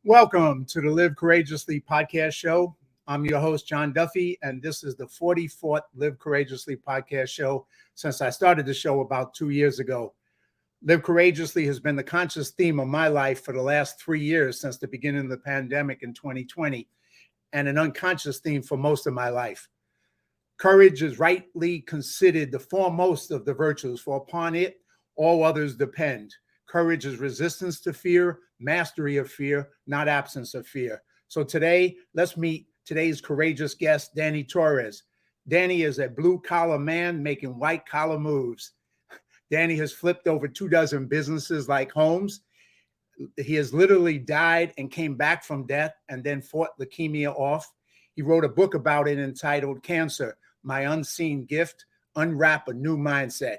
Welcome to the Live Courageously podcast show. I'm your host, John Duffy, and this is the 44th Live Courageously podcast show since I started the show about 2 years ago. Live Courageously has been the conscious theme of my life for the last 3 years since the beginning of the pandemic in 2020, and an unconscious theme for most of my life. Courage is rightly considered the foremost of the virtues, for upon it all others depend. Courage is resistance to fear, mastery of fear, not absence of fear. So today, let's meet today's courageous guest, Danny Torres. Danny is a blue-collar man making white-collar moves. Danny has flipped over 24 businesses like homes. He has literally died and came back from death and then fought leukemia off. He wrote a book about it entitled Cancer, My Unseen Gift, Unwrap a New Mindset.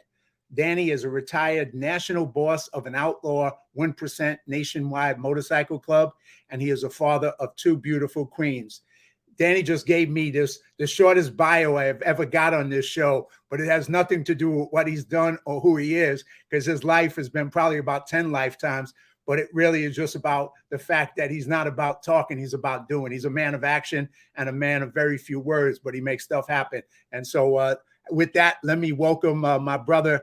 Danny is a retired national boss of an Outlaw 1% nationwide motorcycle club, and he is a father of 2 beautiful queens. Danny just gave me the shortest bio I have ever got on this show, but it has nothing to do with what he's done or who he is, because his life has been probably about 10 lifetimes, but it really is just about the fact that he's not about talking, he's about doing. He's a man of action and a man of very few words, but he makes stuff happen. And so with that, let me welcome my brother,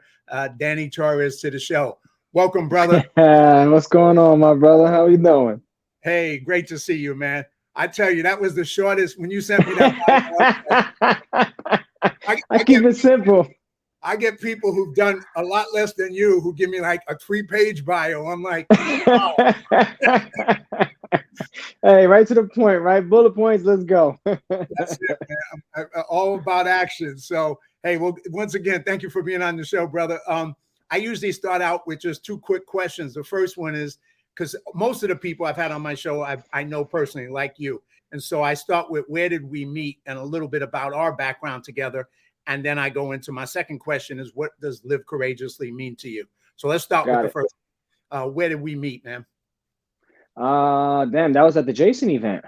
Danny Torres, to the show. Welcome, brother. What's going on, my brother? How you doing? Hey, great to see you, man. I tell you, that was the shortest when you sent me that. I keep it simple. I get people who've done a lot less than you who give me like a 3-page bio. I'm like, wow. Hey, right to the point, right? Bullet points, let's go. That's it, man. I'm all about action. So, hey, well, once again, thank you for being on the show, brother. I usually start out with just 2 quick questions. The first one is, because most of the people I've had on my show, I know personally, like you. And so I start with, where did we meet, and a little bit about our background together. And then I go into my second question is, what does Live Courageously mean to you? So let's start with the first. Where did we meet, man? Damn, that was at the Jason event.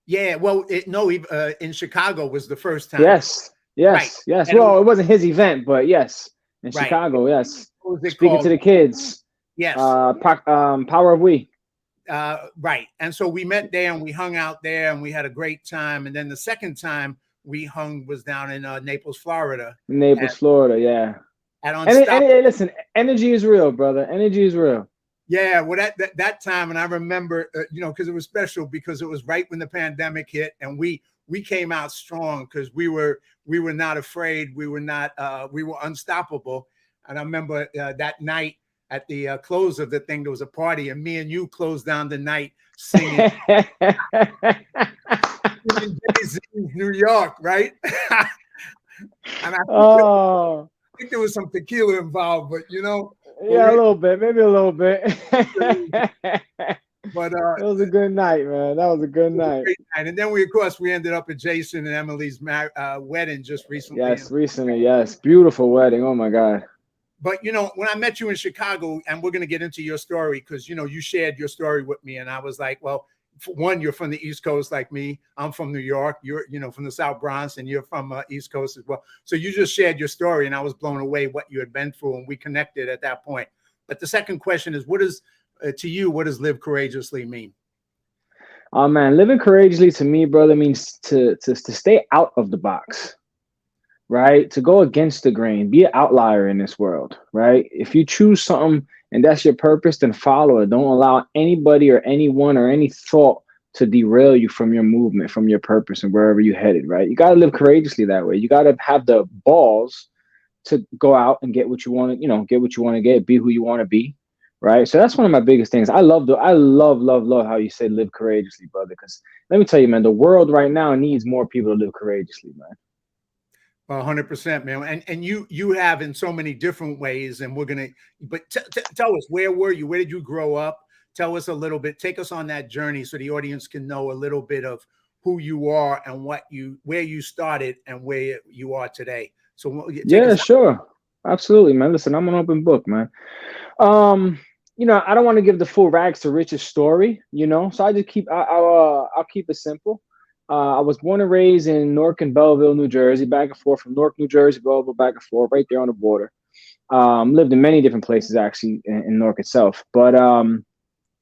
Yeah, well, in Chicago was the first time. Yes. Yes. Well, it wasn't his event, but yes, in Chicago, yes. Speaking to the kids. Yes. Power of We. Right. And so we met there and we hung out there and we had a great time. And then the second time we hung was down in Naples, Florida. Florida, yeah. And listen, energy is real, brother. Energy is real. Yeah, well, that time, and I remember, because it was special because it was right when the pandemic hit, and we came out strong because we were not afraid, we were unstoppable. And I remember that night at the close of the thing, there was a party, and me and you closed down the night singing. New York, right? And I think there was some tequila involved, but yeah, a little bit, maybe a little bit. But it was a good night, man. That was a good night. And then we ended up at Jason and Emily's wedding just recently. Yes, recently, yes. Beautiful wedding. Oh my God. But when I met you in Chicago, and we're going to get into your story because you shared your story with me, and I was like, well, for one, you're from the East Coast like me. I'm from New York. You're from the South Bronx, and you're from East Coast as well. So you just shared your story, and I was blown away what you had been through, and we connected at that point. But the second question is, what does Live Courageously mean? Oh man, living courageously to me, brother, means to stay out of the box, right? To go against the grain, be an outlier in this world, right? If you choose something and that's your purpose, then follow it. Don't allow anybody or anyone or any thought to derail you from your movement, from your purpose, and wherever you're headed, right? You got to live courageously that way. You got to have the balls to go out and get what you want to, get, be who you want to be, right? So that's one of my biggest things. I love how you said live courageously, brother, because let me tell you, man, the world right now needs more people to live courageously, man. 100%, man. And you have in so many different ways, and we're going to, but tell us, where were you? Where did you grow up? Tell us a little bit, take us on that journey so the audience can know a little bit of who you are and where you started and where you are today. So yeah, sure. Absolutely, man. Listen, I'm an open book, man. I don't want to give the full rags to riches story, so I just I'll keep it simple. I was born and raised in Newark and Belleville, New Jersey, back and forth from Newark, New Jersey, Belleville, back and forth, right there on the border. Lived in many different places, actually, in Newark itself. But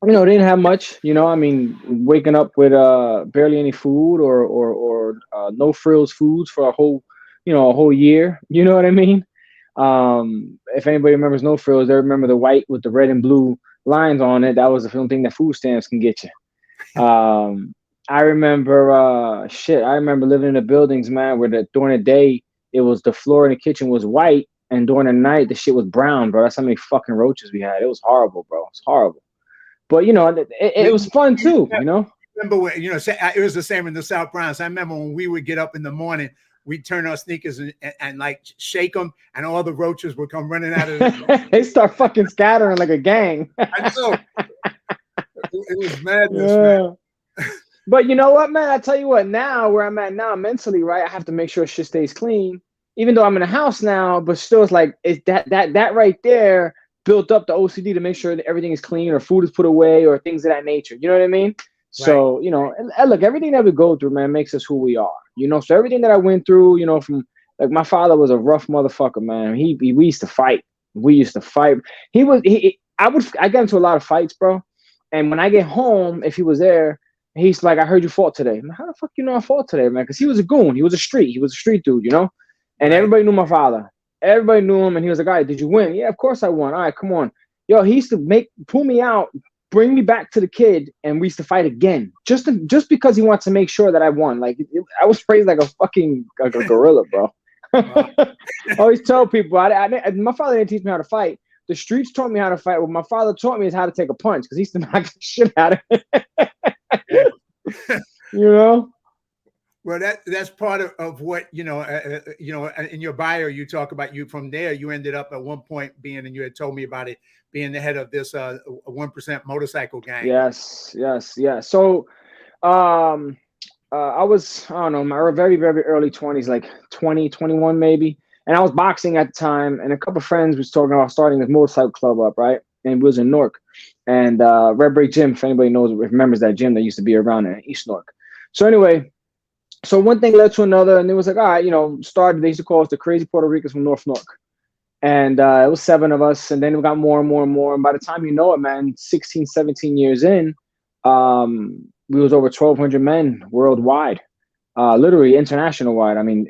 Didn't have much. I mean, waking up with barely any food or no frills foods for a whole year. You know what I mean? If anybody remembers no frills, they remember the white with the red and blue lines on it. That was the only thing that food stamps can get you. I remember I remember living in the buildings, man, where during the day it was the floor in the kitchen was white, and during the night the shit was brown, bro. That's how many fucking roaches we had. It was horrible, bro. It's horrible. But it was fun too, Remember when, it was the same in the South Bronx. I remember when we would get up in the morning, we'd turn our sneakers and like shake them, and all the roaches would come running out of them. They start fucking scattering like a gang. I know. It was madness, man. But you know what, man? I tell you what, now where I'm at now mentally, right? I have to make sure shit stays clean. Even though I'm in a house now, but still it's like it's that right there built up the OCD to make sure that everything is clean or food is put away or things of that nature. You know what I mean? Right. So, and look, everything that we go through, man, makes us who we are. So everything that I went through, from like my father was a rough motherfucker, man. We used to fight. We used to fight. I got into a lot of fights, bro. And when I get home, if he was there, he's like, I heard you fought today. Man, how the fuck you know I fought today, man? Because he was a goon. He was a street dude, And right. Everybody knew my father. Everybody knew him, and he was like, all right, did you win? Yeah, of course I won. All right, come on. Yo, he used to pull me out, bring me back to the kid, and we used to fight again. Just because he wanted to make sure that I won. Like, I was raised like a fucking a gorilla, bro. Wow. I always tell people, my father didn't teach me how to fight. The streets taught me how to fight. What my father taught me is how to take a punch, because he used to knock the shit out of it. Well, that's part of what in your bio you talk about. You from there you ended up at one point being, and you had told me about it, being the head of this 1% motorcycle gang. Yes. So I was, I don't know, my very, very early 20s, like 20, 21 maybe, and I was boxing at the time, and a couple of friends was talking about starting this motorcycle club up, right? And it was in Newark, and Red Brick Gym, if anybody remembers that gym that used to be around in East Newark. So anyway, so one thing led to another, and it was like, all right, started, they used to call us the crazy Puerto Ricans from North Newark. And it was 7 of us, and then we got more and more and more. And by the time you know it, man, 16, 17 years in, we was over 1,200 men worldwide, literally international wide. I mean,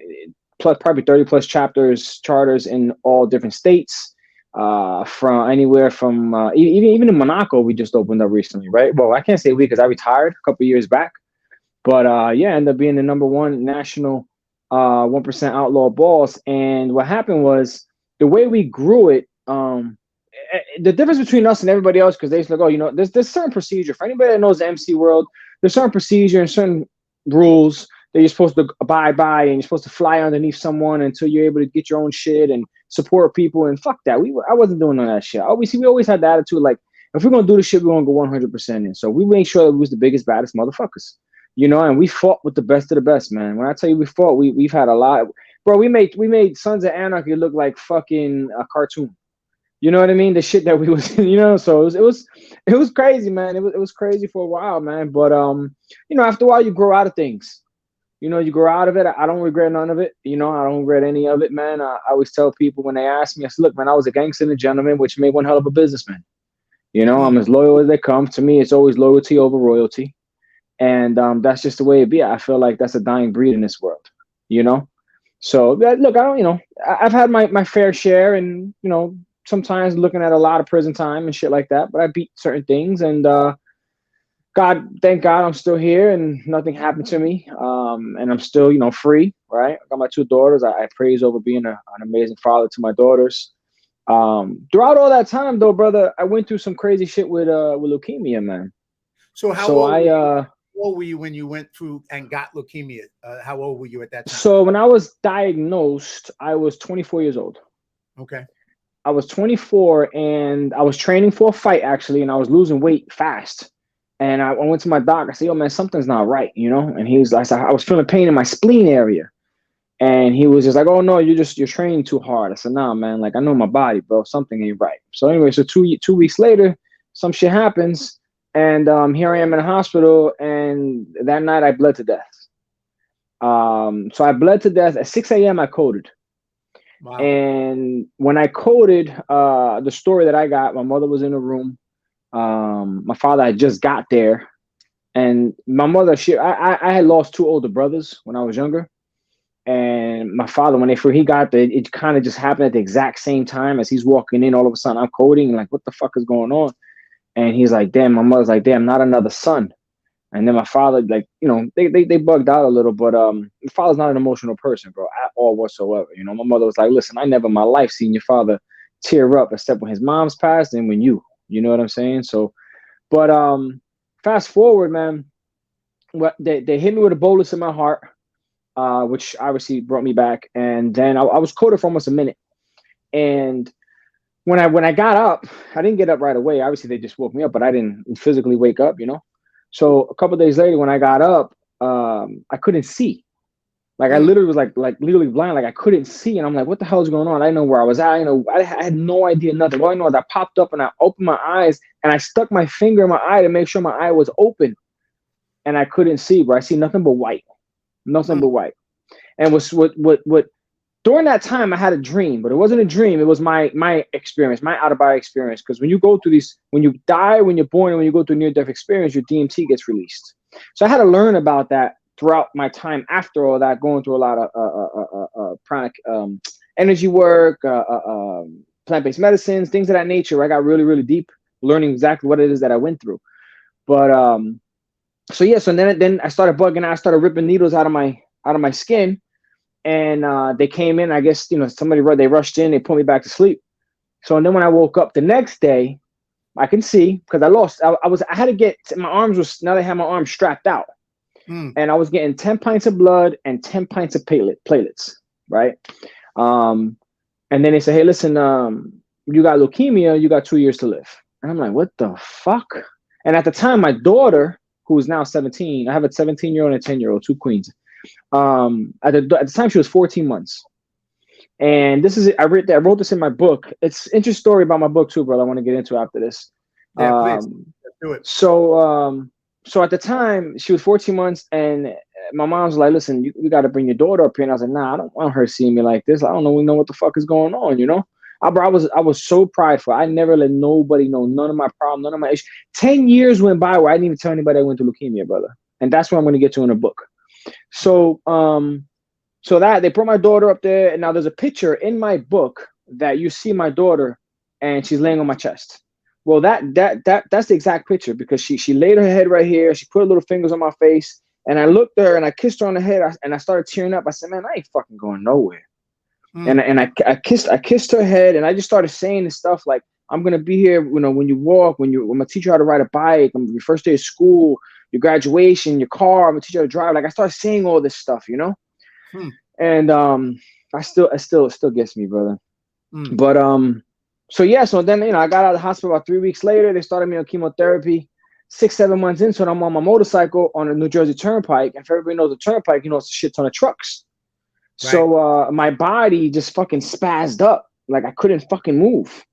plus probably 30 plus charters in all different states, from anywhere from even in Monaco, we just opened up recently, right? Well, I can't say we because I retired a couple of years back. But ended up being the #1 national 1% outlaw boss. And what happened was the way we grew it, the difference between us and everybody else, because they used to like, there's certain procedure. For anybody that knows the MC world, there's certain procedure and certain rules that you're supposed to abide by, and you're supposed to fly underneath someone until you're able to get your own shit and support people. And fuck that. I wasn't doing none of that shit. We always had the attitude like, if we're going to do this shit, we're going to go 100% in. So we made sure that we was the biggest, baddest motherfuckers. And we fought with the best of the best, man. When I tell you we fought, we've had a lot, bro. We made Sons of Anarchy look like fucking a cartoon. You know what I mean? The shit that we was, So it was crazy, man. It was crazy for a while, man. But after a while, you grow out of things. You grow out of it. I don't regret none of it. I don't regret any of it, man. I always tell people when they ask me, I said, look, man, I was a gangster and a gentleman, which made one hell of a businessman. I'm as loyal as they come. To me, it's always loyalty over royalty. And that's just the way it be. I feel like that's a dying breed in this world, So look, I don't, I've had my fair share, and sometimes looking at a lot of prison time and shit like that. But I beat certain things, and thank God, I'm still here, and nothing happened to me. And I'm still, free. Right? I got my 2 daughters. I praise over being an amazing father to my daughters. Throughout all that time, though, brother, I went through some crazy shit with leukemia, man. So how old were you when you went through and got leukemia? How old were you at that time? So when I was diagnosed, I was 24 years old. Okay. I was 24, and I was training for a fight, actually, and I was losing weight fast. And I went to my doc. I said, yo, man, something's not right, And he was like, I was feeling pain in my spleen area. And he was just like, oh, no, you're training too hard. I said, nah, man, like, I know my body, bro. Something ain't right. So anyway, so two weeks later, some shit happens. And here I am in a hospital, and that night I bled to death. So I bled to death at 6 a.m. I coded. Wow. And when I coded, the story that I got, my mother was in a room, My father had just got there, and my mother, I had lost two older brothers when I was younger. And my father, he got there, it kind of just happened at the exact same time as he's walking in. All of a sudden, I'm coding, and like, what the fuck is going on? And he's like, damn, my mother's like, damn, not another son. And then my father, like, they bugged out a little, but my father's not an emotional person, bro, at all whatsoever. My mother was like, listen, I never in my life seen your father tear up except when his mom's passed and when you know what I'm saying? So, but fast forward, man, they hit me with a bolus in my heart, which obviously brought me back. And then I was coded for almost a minute. And when I got up, I didn't get up right away. Obviously, they just woke me up, but I didn't physically wake up, So a couple of days later, when I got up, I couldn't see. Like I literally was like literally blind. Like I couldn't see, and I'm like, "What the hell is going on?" I didn't know where I was at. I had no idea nothing. All I know is I popped up and I opened my eyes and I stuck my finger in my eye to make sure my eye was open, and I couldn't see. But I see nothing but white, nothing but white. And what during that time I had a dream, but it wasn't a dream. It was my experience, my out of body experience. Because when you go through these, when you die, when you're born, and when you go through a near death experience, your DMT gets released. So I had to learn about that throughout my time after all that, going through a lot of pranic energy work, plant-based medicines, things of that nature. Where I got really, really deep, learning exactly what it is that I went through. But so then I started bugging out. I started ripping needles out of my skin, and they came in. I guess they rushed in. They put me back to sleep. So and then when I woke up the next day, I can see because I lost. I had to get my arms was now they had my arms strapped out. And I was getting 10 pints of blood and 10 pints of platelets, right? And then they said, hey, listen, you got leukemia, you got 2 years to live. And I'm like, what the fuck? And at the time, my daughter, who is now 17, I have a 17-year-old and a 10-year-old, two queens. At the time, she was 14 months. And this is it. I wrote this in my book. It's an interesting story about my book too, brother. I want to get into after this. Yeah, please. Let's do it. So at the time, she was 14 months, and my mom was like, listen, you got to bring your daughter up here. And I was like, nah, I don't want her seeing me like this. I don't know what the fuck is going on, I was so prideful. I never let nobody know none of my problems, none of my issues. 10 years went by where I didn't even tell anybody I went through leukemia, brother. And that's what I'm going to get to in the book. So that they brought my daughter up there, and now there's a picture in my book that you see my daughter, and she's laying on my chest. Well, that's the exact picture because she laid her head right here. She put her little fingers on my face, and I looked at her and I kissed her on the head, and I started tearing up. I said, "Man, I ain't fucking going nowhere." And I kissed her head, and I just started saying this stuff like, "I'm gonna be here, when you walk, I'm gonna teach you how to ride a bike, your first day of school, your graduation, your car, I'm gonna teach you how to drive." Like I started saying all this stuff, And it still gets me, brother. But so then I got out of the hospital about 3 weeks later. They started me on chemotherapy. 6-7 months into it, I'm on my motorcycle on the New Jersey Turnpike. And if everybody knows the Turnpike, it's a shit ton of trucks. Right. So my body just fucking spazzed up, like I couldn't fucking move.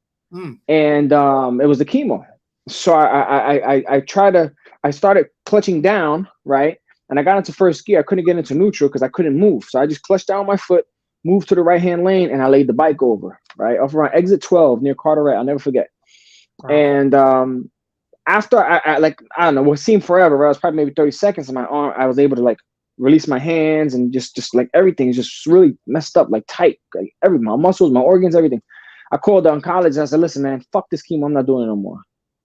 And it was the chemo. So I started clutching down, right? And I got into first gear. I couldn't get into neutral because I couldn't move. So I just clutched down my foot, moved to the right-hand lane, and I laid the bike over, right? Off around exit 12 near Carteret. I'll never forget. Wow. And after I don't know, what seemed forever, right? It was probably maybe 30 seconds in my arm. I was able to release my hands and just like everything is just really messed up, like tight, like my muscles, my organs, everything. I called the oncologist. I said, listen, man, fuck this chemo. I'm not doing it no more.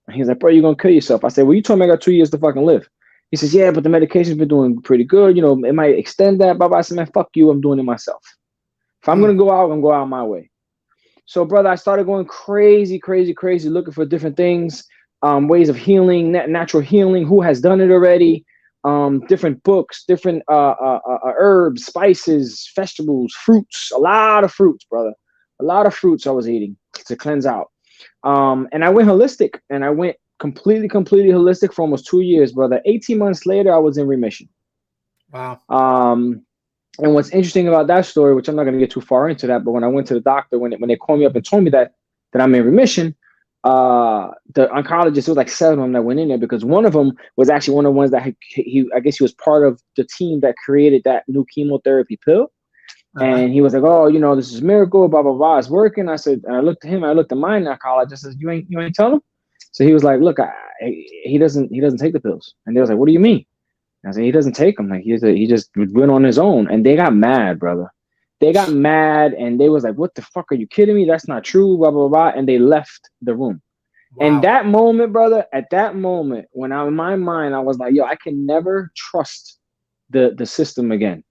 And he's like, bro, you're going to kill yourself. I said, well, you told me I got 2 years to fucking live. He says, yeah, but the medication's been doing pretty good. It might extend that. Blah, blah. I said, man, fuck you. I'm doing it myself. If I'm going to go out, I'm going to go out my way. So, brother, I started going crazy, looking for different things, ways of healing, natural healing, who has done it already, different books, different herbs, spices, vegetables, fruits, a lot of fruits, brother. A lot of fruits I was eating to cleanse out. And I went holistic, and I went completely holistic for almost 2 years, brother. 18 months later, I was in remission. Wow. And what's interesting about that story, which I'm not going to get too far into that, but when I went to the doctor, when they called me up and told me that I'm in remission, the oncologist, it was like 7 of them that went in there because one of them was actually one of the ones that I guess he was part of the team that created that new chemotherapy pill. And he was like, oh, this is a miracle, blah, blah, blah. It's working. I said, and I looked at him, I looked at my oncologist. I said, you ain't telling him? So he was like, look, he doesn't take the pills. And they was like, what do you mean? I said, he doesn't take them. Like he just went on his own. And they got mad, brother. They got mad and they was like, what the fuck, are you kidding me? That's not true, blah, blah, blah. And they left the room. Wow. And that moment, brother, at that moment, when in my mind, I was like, yo, I can never trust the system again.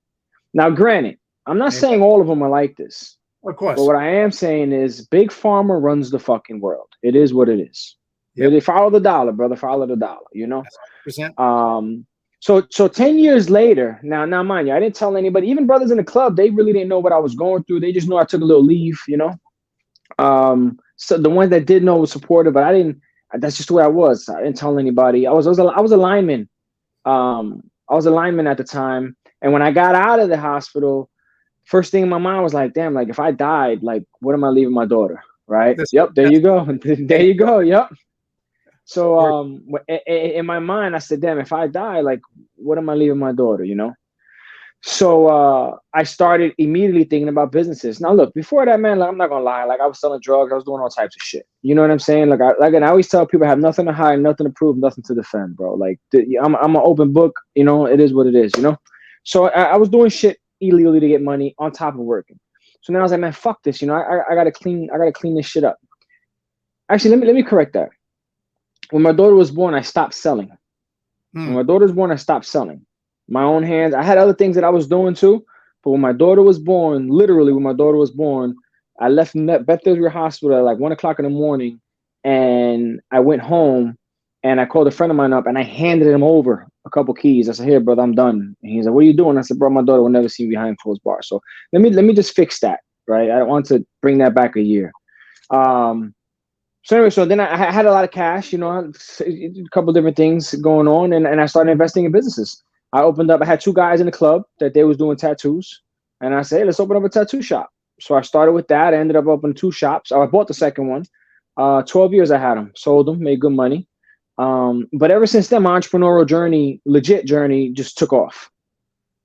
Now, granted, I'm not saying all of them are like this. Of course. But what I am saying is Big Pharma runs the fucking world. It is what it is. Yep. They follow the dollar, brother. Follow the dollar, you know? 100%. So 10 years later, now mind you, I didn't tell anybody, even brothers in the club, they really didn't know what I was going through. They just knew I took a little leave, you know? So the ones that did know was supportive, but I didn't, that's just the way I was. I didn't tell anybody. I was a lineman. I was a lineman at the time. And when I got out of the hospital, first thing in my mind was like, damn, like if I died, like what am I leaving my daughter? Right? Yep. There you go. There you go. Yep. So in my mind, I said, damn, if I die, like what am I leaving my daughter? You know? So I started immediately thinking about businesses. Now, look, before that, man, like, I'm not gonna lie, like I was selling drugs, I was doing all types of shit. You know what I'm saying? Like I always tell people, I have nothing to hide, nothing to prove, nothing to defend, bro. Like I'm an open book. You know, it is what it is. You know. So I was doing shit illegally to get money on top of working. So now I was like, man, fuck this. You know, I gotta clean this shit up. Actually, let me correct that. When my daughter was born, I stopped selling. When my daughter was born, I stopped selling. My own hands. I had other things that I was doing too, but when my daughter was born, literally when my daughter was born, I left Bethesda Hospital at like 1 o'clock in the morning, and I went home and I called a friend of mine up and I handed him over a couple keys. I said, "Here, brother, I'm done." And he's like, "What are you doing?" I said, "Bro, my daughter will never see me behind closed bars. So let me just fix that, right? I don't want to bring that back a year." So anyway, so then I had a lot of cash, you know, a couple of different things going on, and I started investing in businesses. I had 2 guys in the club that they was doing tattoos, and I said, hey, let's open up a tattoo shop. So I started with that. I ended up opening 2 shops. I bought the second one. 12 years I had them, sold them, made good money. But ever since then, my entrepreneurial journey, legit journey, just took off.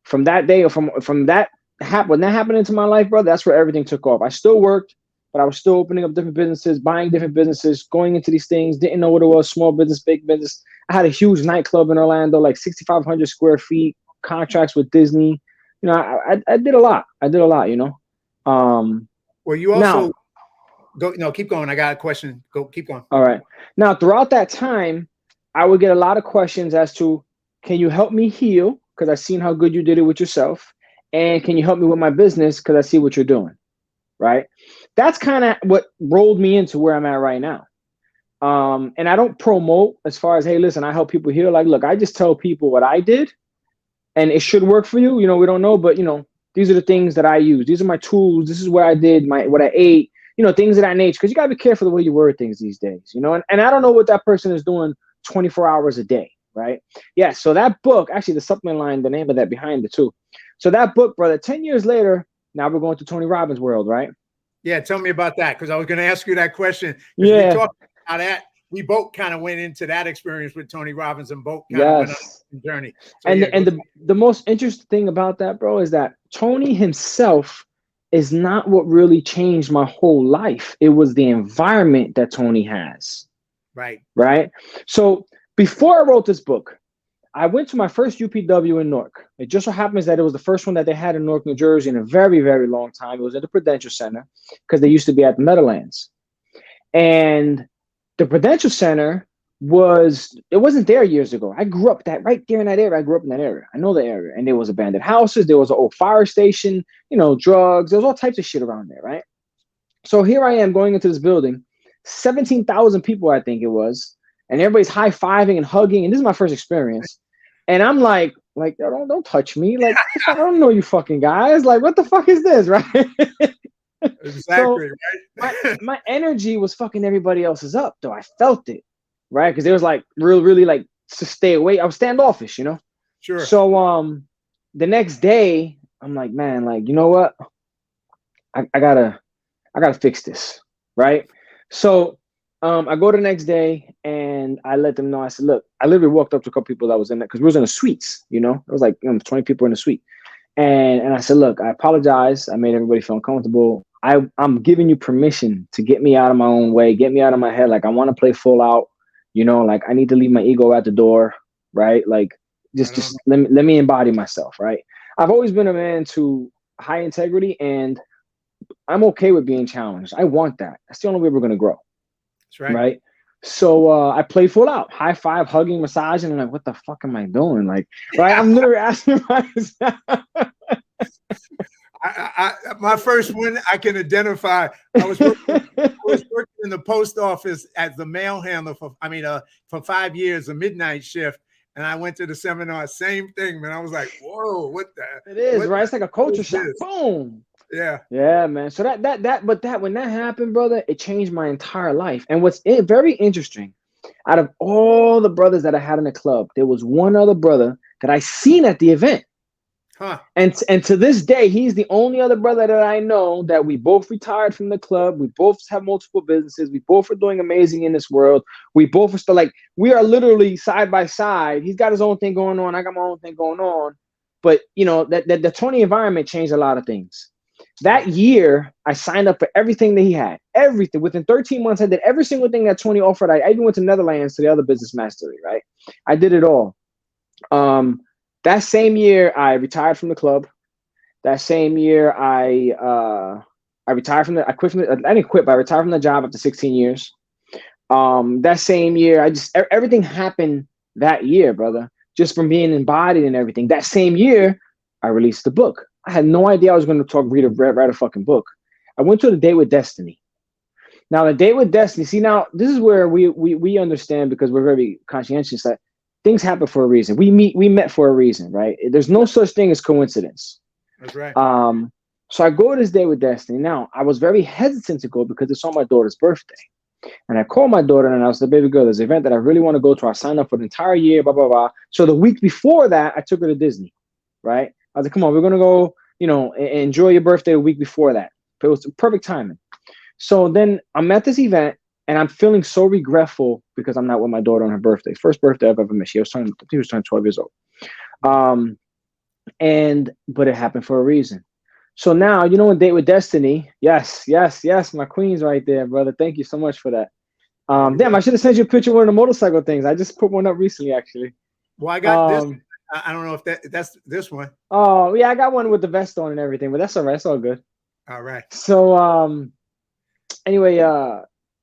From that day, or from when that happened into my life, brother, that's where everything took off. I still worked, but I was still opening up different businesses, buying different businesses, going into these things, didn't know what it was, small business, big business. I had a huge nightclub in Orlando, like 6,500 square feet, contracts with Disney. You know, I did a lot. You know. Well, you also keep going. I got a question. Keep going. All right. Now, throughout that time, I would get a lot of questions as to, can you help me heal? Because I've seen how good you did it with yourself. And can you help me with my business? Because I see what you're doing. Right. That's kind of what rolled me into where I'm at right now. And I don't promote as far as, hey, listen, I help people heal. Like, look, I just tell people what I did and it should work for you. You know, we don't know, but you know, these are the things that I use. These are my tools. This is what I did, what I ate, you know, things of that nature. Because you got to be careful the way you word things these days, you know, and I don't know what that person is doing 24 hours a day. Right. Yeah. So that book, actually the supplement line, the name of that behind it too. So that book, brother, 10 years later, now we're going to Tony Robbins' world, right? Yeah, tell me about that, because I was going to ask you that question. Yeah. We talked about that. We both kind of went into that experience with Tony Robbins and both kind of went on the journey. So, the most interesting thing about that, bro, is that Tony himself is not what really changed my whole life. It was the environment that Tony has. Right. Right. So before I wrote this book, I went to my first UPW in Newark. It just so happens that it was the first one that they had in Newark, New Jersey in a very, very long time. It was at the Prudential Center because they used to be at the Meadowlands. And the Prudential Center wasn't there years ago. I grew up right there in that area. I grew up in that area. I know the area. And there was abandoned houses. There was an old fire station, you know, drugs. There was all types of shit around there, right? So here I am going into this building, 17,000 people, I think it was. And everybody's high-fiving and hugging. And this is my first experience. And I'm like, don't touch me. Like, I don't know you fucking guys. Like, what the fuck is this, right? Exactly, right? My energy was fucking everybody else's up, though. I felt it, right? Because it was like really like to stay away. I was standoffish, you know? Sure. So the next day, I'm like, man, like, you know what? I gotta fix this, right? So I go the next day and I let them know. I said, look, I literally walked up to a couple people that was in there because we was in the suites, you know, it was like 20 people in the suite. And I said, look, I apologize. I made everybody feel uncomfortable. I'm giving you permission to get me out of my own way, get me out of my head. Like, I want to play full out. You know, like I need to leave my ego at the door, right? Like just let me embody myself, right? I've always been a man to high integrity, and I'm okay with being challenged. I want that. That's the only way we're gonna grow. That's right. Right. So I played full out, high five, hugging, massaging. I'm like, what the fuck am I doing? Like, right? I'm literally asking myself. My first one I can identify. I was working in the post office as the mail handler for 5 years, a midnight shift. And I went to the seminar, same thing, man. I was like, whoa, what the? It is, right? It's like a culture shock. Boom. Yeah. Yeah, man. So when that happened, brother, it changed my entire life. And what's very interesting, out of all the brothers that I had in the club, there was one other brother that I seen at the event. Huh. And to this day, he's the only other brother that I know that we both retired from the club. We both have multiple businesses. We both are doing amazing in this world. We both are still like, we are literally side by side. He's got his own thing going on. I got my own thing going on. But, you know, that the Tony environment changed a lot of things. That year, I signed up for everything that he had. Everything. Within 13 months, I did every single thing that Tony offered. I even went to Netherlands to the other business mastery, right? I did it all. That same year, I retired from the club. That same year, I retired from I didn't quit, but I retired from the job after 16 years. That same year, everything happened that year, brother, just from being embodied and everything. That same year, I released the book. I had no idea I was going to write a fucking book. I went to the Date with Destiny. Now, the Date with Destiny, see, now this is where we understand, because we're very conscientious, that things happen for a reason. We met for a reason, right? There's no such thing as coincidence. That's right. So I go to this Date with Destiny. Now, I was very hesitant to go because it's on my daughter's birthday. And I called my daughter and I was like, baby girl, there's an event that I really want to go to. I signed up for the entire year, blah, blah, blah. So the week before that, I took her to Disney, right? I was like, come on, we're going to go, you know, enjoy your birthday the week before that. But it was perfect timing. So then I'm at this event and I'm feeling so regretful because I'm not with my daughter on her birthday. First birthday I've ever missed. She was turning 12 years old. But it happened for a reason. So now, you know, in Date with Destiny, yes, my queen's right there, brother. Thank you so much for that. Damn, I should have sent you a picture of one of the motorcycle things. I just put one up recently, actually. Well, I got this. I don't know if that's this one. Oh, yeah, I got one with the vest on and everything, but that's all right. It's all good. All right. So, anyway,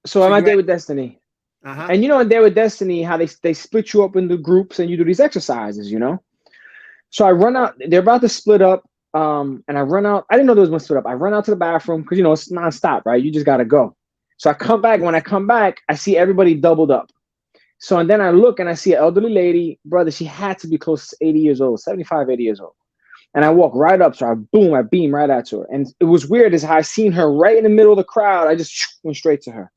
so I'm at Date with Destiny. And you know, in Date with Destiny, how they split you up into groups and you do these exercises, you know? So I run out, they're about to split up. And I run out. I didn't know there was one split up. I run out to the bathroom because, you know, it's nonstop, right? You just got to go. So I come back. When I come back, I see everybody doubled up. So, and then I look and I see an elderly lady, brother. She had to be close to 80 years old, 75, 80 years old. And I walk right up to her. I beam right at her. And it was weird is how I seen her right in the middle of the crowd. I just went straight to her.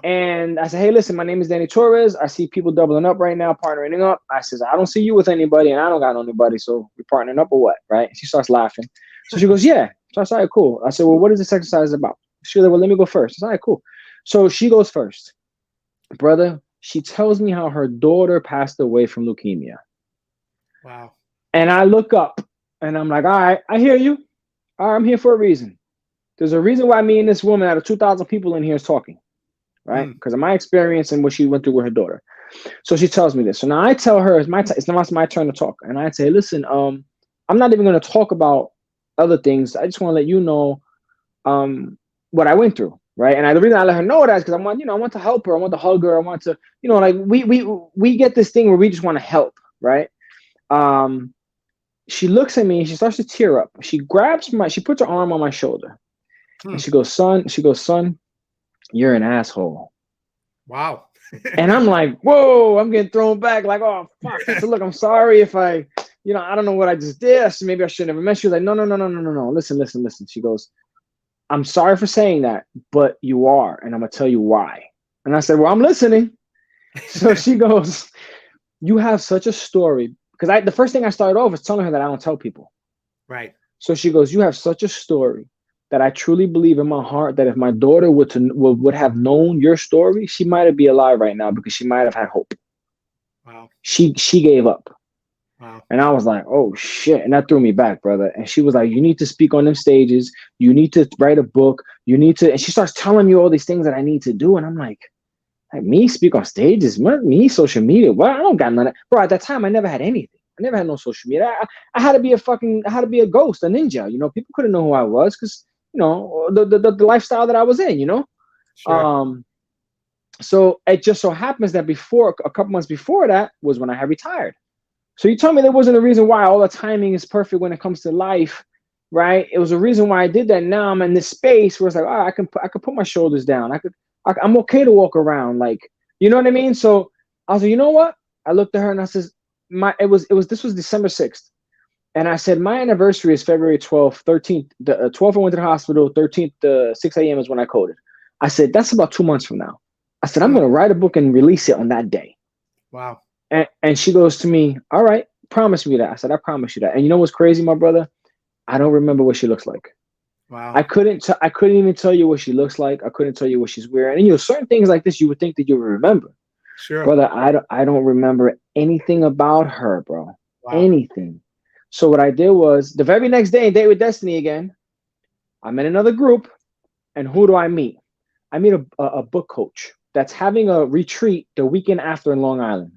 And I said, hey, listen, my name is Danny Torres. I see people doubling up right now, partnering up. I says, I don't see you with anybody and I don't got anybody. So we're partnering up or what? Right. And she starts laughing. So she goes, yeah. So I said, all right, cool. I said, well, what is this exercise about? She goes, well, let me go first. I said, all right, cool. So she goes first. Brother, she tells me how her daughter passed away from leukemia. Wow. And I look up and I'm like, all right, I hear you. All right, I'm here for a reason. There's a reason why me and this woman out of 2,000 people in here is talking. Right, because of my experience and what she went through with her daughter. So she tells me this. So now I tell her it's now my turn to talk, and I say, listen, I'm not even going to talk about other things. I just want to let you know what I went through, right? And the reason I let her know that is because I want to help her. I want to hug her. I want to, you know, like we get this thing where we just want to help, right? She looks at me and she starts to tear up. She puts her arm on my shoulder, and she goes, son. You're an asshole. Wow. And I'm like, whoa, I'm getting thrown back. Like, oh, fuck. I said, look, I'm sorry if I don't know what I just did. So maybe I should have never met you. Like, no. Listen. She goes, I'm sorry for saying that, but you are. And I'm going to tell you why. And I said, well, I'm listening. So she goes, you have such a story. Because the first thing I started off was telling her that I don't tell people. Right. So she goes, you have such a story that I truly believe in my heart that if my daughter would have known your story, she might be alive right now because she might have had hope. Wow. She gave up. Wow. And I was like, oh shit. And that threw me back, brother. And she was like, you need to speak on them stages. You need to write a book. And she starts telling me all these things that I need to do. And I'm like, Like, me speak on stages, me social media. Well, I don't got none of, bro. At that time, I never had anything. I never had no social media. I had to be I had to be a ghost, a ninja. You know, people couldn't know who I was because, you know, the lifestyle that I was in, you know. Sure. So it just so happens that a couple months before that was when I had retired. So you told me there wasn't a reason why all the timing is perfect when it comes to life, right? It was a reason why I did that. Now I'm in this space where it's like, I can put my shoulders down. I'm okay to walk around, like, you know what I mean? So I was like, you know what? I looked at her and I says, this was December 6th. And I said, my anniversary is February 12th, 13th. The 12th I went to the hospital, 13th, 6 a.m. is when I coded. I said, that's about 2 months from now. I said, I'm going to write a book and release it on that day. Wow. And she goes to me, all right, promise me that. I said, I promise you that. And you know what's crazy, my brother? I don't remember what she looks like. Wow. I couldn't even tell you what she looks like. I couldn't tell you what she's wearing. And, you know, certain things like this, you would think that you would remember. Sure. Brother, I don't remember anything about her, bro. Wow. Anything. So what I did was, the very next day, Date with Destiny again, I'm in another group. And who do I meet? I meet a book coach that's having a retreat the weekend after in Long Island.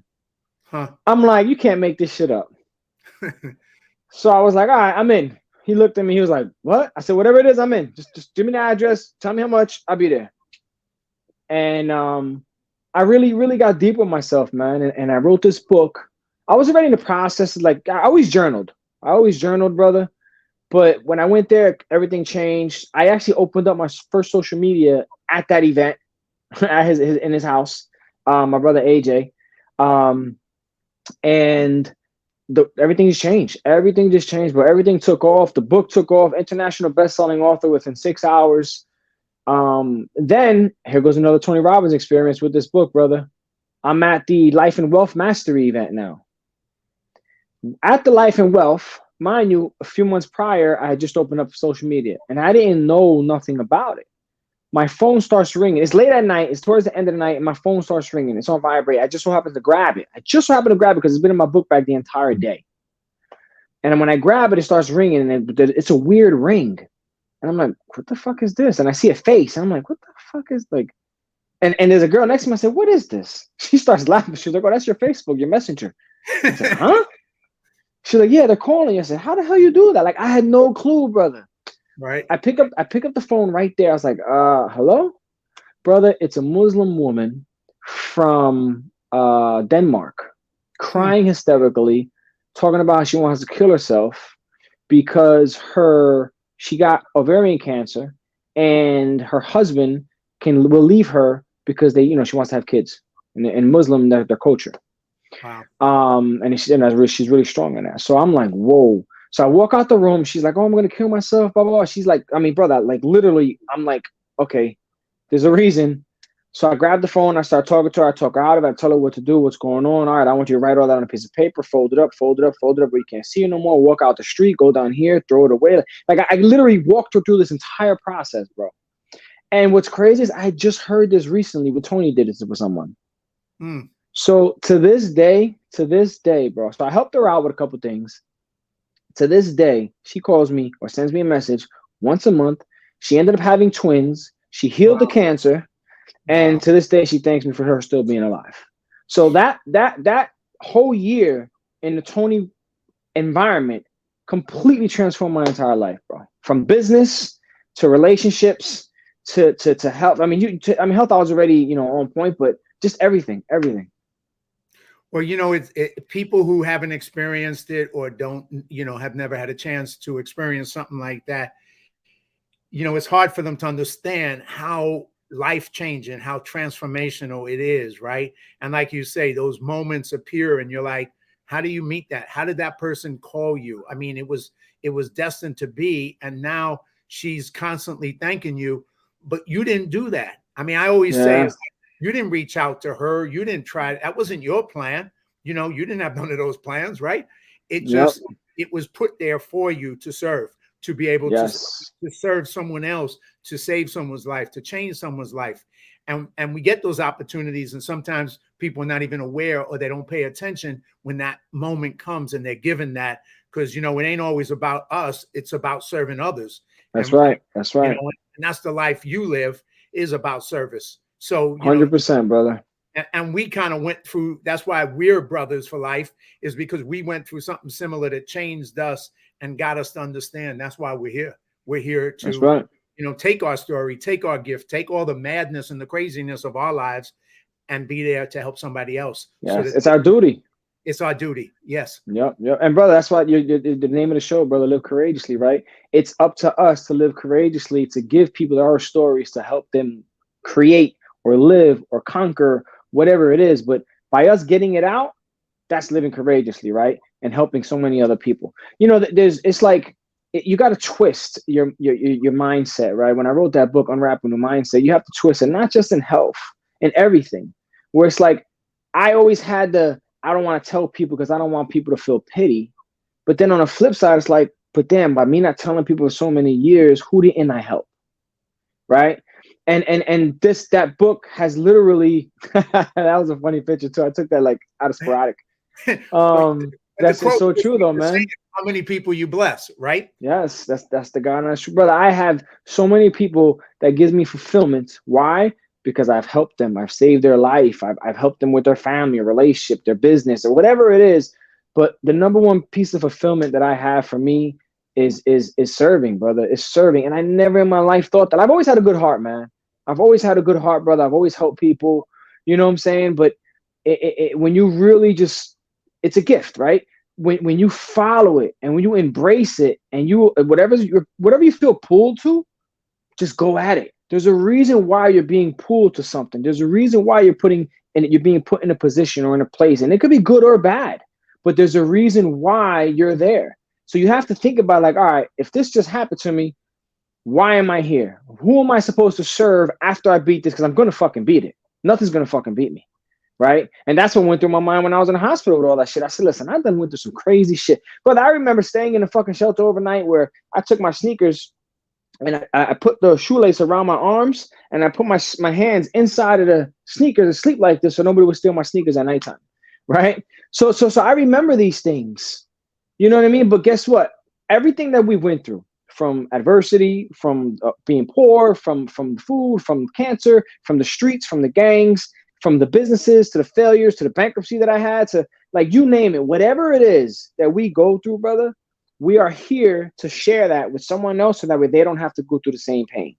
Huh. I'm like, you can't make this shit up. So I was like, all right, I'm in. He looked at me. He was like, what? I said, whatever it is, I'm in. Just give me the address. Tell me how much. I'll be there. And I really, really got deep with myself, man. And I wrote this book. I was already in the process. Like, I always journaled, brother. But when I went there, everything changed. I actually opened up my first social media at that event at in his house. My brother AJ. And everything just changed. Everything just changed, bro. Everything took off. The book took off. International best-selling author within 6 hours. Then here goes another Tony Robbins experience with this book, brother. I'm at the Life and Wealth Mastery event now. At the Life and Wealth, mind you, a few months prior, I had just opened up social media, and I didn't know nothing about it. My phone starts ringing. It's late at night. It's towards the end of the night, and my phone starts ringing. It's on vibrate. I just so happen to grab it. Because it's been in my book bag the entire day. And when I grab it, it starts ringing, and it's a weird ring. And I'm like, what the fuck is this? And I see a face, and I'm like, what the fuck is, like, and there's a girl next to me. I said, what is this? She starts laughing. She's like, oh, that's your Facebook, your messenger. I said, huh? She's like, yeah, they're calling you. I said, how the hell you do that? Like, I had no clue, brother. Right. I pick up the phone right there. I was like, hello? Brother, it's a Muslim woman from Denmark, crying hysterically, talking about how she wants to kill herself because she got ovarian cancer and her husband will leave her because she wants to have kids. In Muslim, their culture. Wow. And she's really strong in that. So I'm like, whoa. So I walk out the room. She's like, oh, I'm going to kill myself, blah, blah, blah. She's like, I mean, brother, like literally, I'm like, okay, there's a reason. So I grab the phone. I start talking to her. I talk her out of it. I tell her what to do, what's going on. All right, I want you to write all that on a piece of paper, fold it up, where you can't see it no more. Walk out the street, go down here, throw it away. Like I literally walked her through this entire process, bro. And what's crazy is I just heard this recently when Tony did this with someone. So to this day, bro. So I helped her out with a couple things. To this day, she calls me or sends me a message once a month. She ended up having twins. She healed the cancer. And to this day, she thanks me for her still being alive. So that whole year in the Tony environment completely transformed my entire life, bro. From business to relationships to health. I mean, health I was already, on point, but just everything. Well, it's people who haven't experienced it or don't, have never had a chance to experience something like that. It's hard for them to understand how life-changing, how transformational it is, right? And like you say, those moments appear and you're like, how do you meet that? How did that person call you? I mean, it was destined to be, and now she's constantly thanking you, but you didn't do that. I mean, I always say it's like, you didn't reach out to her. You didn't try. That wasn't your plan. You didn't have none of those plans, right? It just, it was put there for you to serve, to be able to serve someone else, to save someone's life, to change someone's life. And we get those opportunities. And sometimes people are not even aware or they don't pay attention when that moment comes and they're given that, because, it ain't always about us. It's about serving others. That's right. And that's the life you live, is about service. So, 100%, brother. And we kind of went through, that's why we're brothers for life, is because we went through something similar that changed us and got us to understand. That's why we're here. We're here to, That's right. Take our story, take our gift, take all the madness and the craziness of our lives and be there to help somebody else. Yes, it's our duty. It's our duty. Yes. Yep. And brother, that's why the name of the show, brother, Live Courageously, right? It's up to us to live courageously, to give people our stories, to help them create or live or conquer whatever it is. But by us getting it out, that's living courageously, right? And helping so many other people. It's like you got to twist your mindset, right? When I wrote that book, Unwrapping the Mindset, you have to twist it, not just in health, in everything. Where it's like, I always had I don't want to tell people because I don't want people to feel pity. But then on the flip side, it's like, but damn, by me not telling people for so many years, who didn't I help? Right? And that book has literally that was a funny picture too. I took that like out of sporadic. That's so true though, man. How many people you bless, right? Yes, that's the God honest truth, brother. I have so many people that gives me fulfillment. Why? Because I've helped them. I've saved their life. I've helped them with their family, or relationship, their business, or whatever it is. But the number one piece of fulfillment that I have for me is serving, brother. Is serving. And I never in my life thought that. I've always had a good heart, man. I've always had a good heart, brother. I've always helped people. You know what I'm saying? But when you really just, it's a gift, right? When you follow it and when you embrace it and you whatever you feel pulled to, just go at it. There's a reason why you're being pulled to something. There's a reason why you're being put in a position or in a place, and it could be good or bad, but there's a reason why you're there. So you have to think about like, all right, if this just happened to me, why am I here? Who am I supposed to serve after I beat this? Because I'm going to fucking beat it. Nothing's going to fucking beat me. Right. And that's what went through my mind when I was in the hospital with all that shit. I said, listen, I done went through some crazy shit. Brother, I remember staying in a fucking shelter overnight where I took my sneakers and I put the shoelace around my arms and I put my hands inside of the sneakers and sleep like this so nobody would steal my sneakers at nighttime. Right. So I remember these things. You know what I mean? But guess what? Everything that we went through, from adversity, from being poor, from food, from cancer, from the streets, from the gangs, from the businesses, to the failures, to the bankruptcy that I had, to like, you name it, whatever it is that we go through, brother, we are here to share that with someone else so that way they don't have to go through the same pain.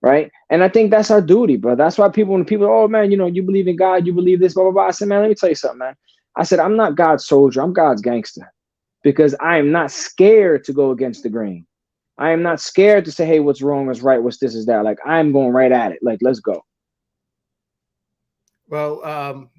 Right. And I think that's our duty, bro. That's why when people, oh man, you believe in God, you believe this, blah, blah, blah. I said, man, let me tell you something, man. I said, I'm not God's soldier. I'm God's gangster, because I am not scared to go against the grain. I am not scared to say, hey, what's wrong, what's right, what's this, is that. Like, I'm going right at it. Like, let's go. Well,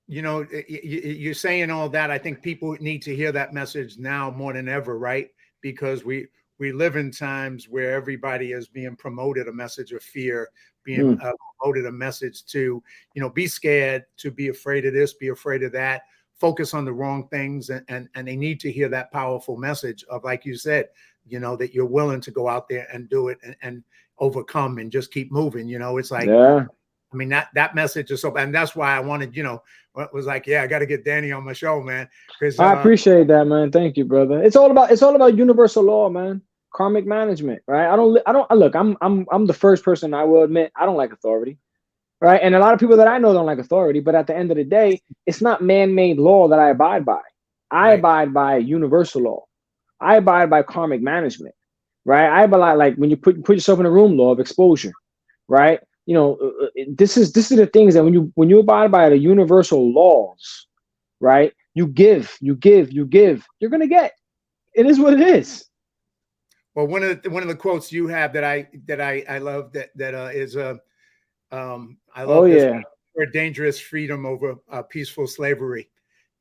you're saying all that. I think people need to hear that message now more than ever, right? Because we live in times where everybody is being promoted a message of fear, being promoted a message to, be scared, to be afraid of this, be afraid of that, focus on the wrong things. And they need to hear that powerful message of, like you said, that you're willing to go out there and do it and overcome and just keep moving. It's like, yeah. I mean, that message is so, and that's why I wanted, was like, yeah, I got to get Danny on my show, man. I appreciate that, man. Thank you, brother. It's all about universal law, man. Karmic management, right? I'm the first person I will admit I don't like authority, right? And a lot of people that I know don't like authority, but at the end of the day, it's not man-made law that I abide by. I abide by universal law. I abide by karmic management, right? I abide like when you put yourself in a room, law of exposure, right? This is the things that when you abide by the universal laws, right? You give, you're gonna get. It is what it is. Well, one of the quotes you have that I love is I love this. For dangerous freedom over peaceful slavery.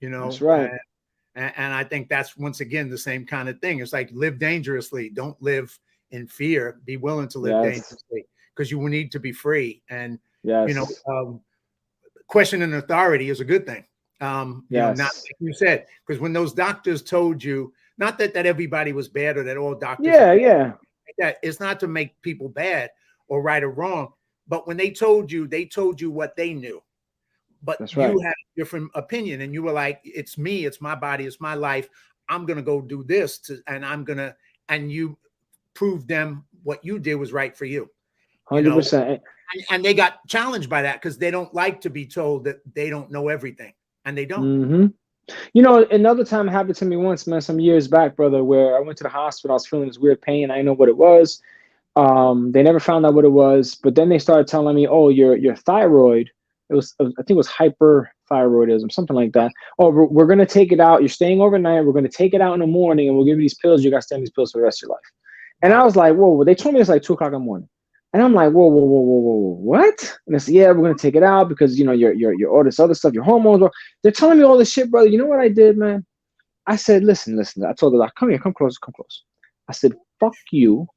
That's right. And I think that's, once again, the same kind of thing. It's like, live dangerously. Don't live in fear. Be willing to live dangerously, because you will need to be free. And, questioning authority is a good thing. Not like you said, because when those doctors told you, not that everybody was bad or that all doctors that it's not to make people bad or right or wrong, but when they told you what they knew. But you had a different opinion, and you were like, it's me, it's my body, it's my life. I'm going to go do this and you proved them what you did was right for you. 100%. And they got challenged by that because they don't like to be told that they don't know everything, and they don't. Mm-hmm. You know, another time it happened to me once, man, some years back, brother, where I went to the hospital. I was feeling this weird pain. I didn't know what it was. They never found out what it was, but then they started telling me, "Oh, your thyroid. I think it was hyperthyroidism, something like that. Oh, we're gonna take it out. You're staying overnight. We're gonna take it out in the morning, and we'll give you these pills. You got to stay on these pills for the rest of your life." And I was like, "Whoa!" They told me it's like 2 o'clock in the morning, and I'm like, "Whoa, what?" And they said, "Yeah, we're gonna take it out because your all this other stuff, your hormones." Bro. They're telling me all this shit, brother. You know what I did, man? I said, "Listen." I told her, like, "Come here, come close, come close." I said, "Fuck you."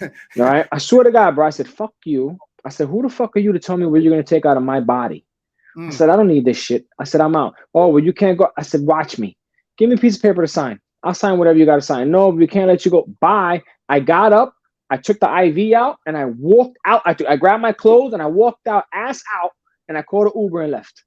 All right. I swear to God, bro. I said, "Fuck you." I said, "Who the fuck are you to tell me what you're gonna take out of my body?" I said, "I don't need this shit." I said, "I'm out." "Oh, well, you can't go." I said, "Watch me. Give me a piece of paper to sign. I'll sign whatever you gotta sign." "No, we can't let you go." Bye. I got up, I took the IV out, and I walked out. I grabbed my clothes and I walked out, ass out, and I called an Uber and left.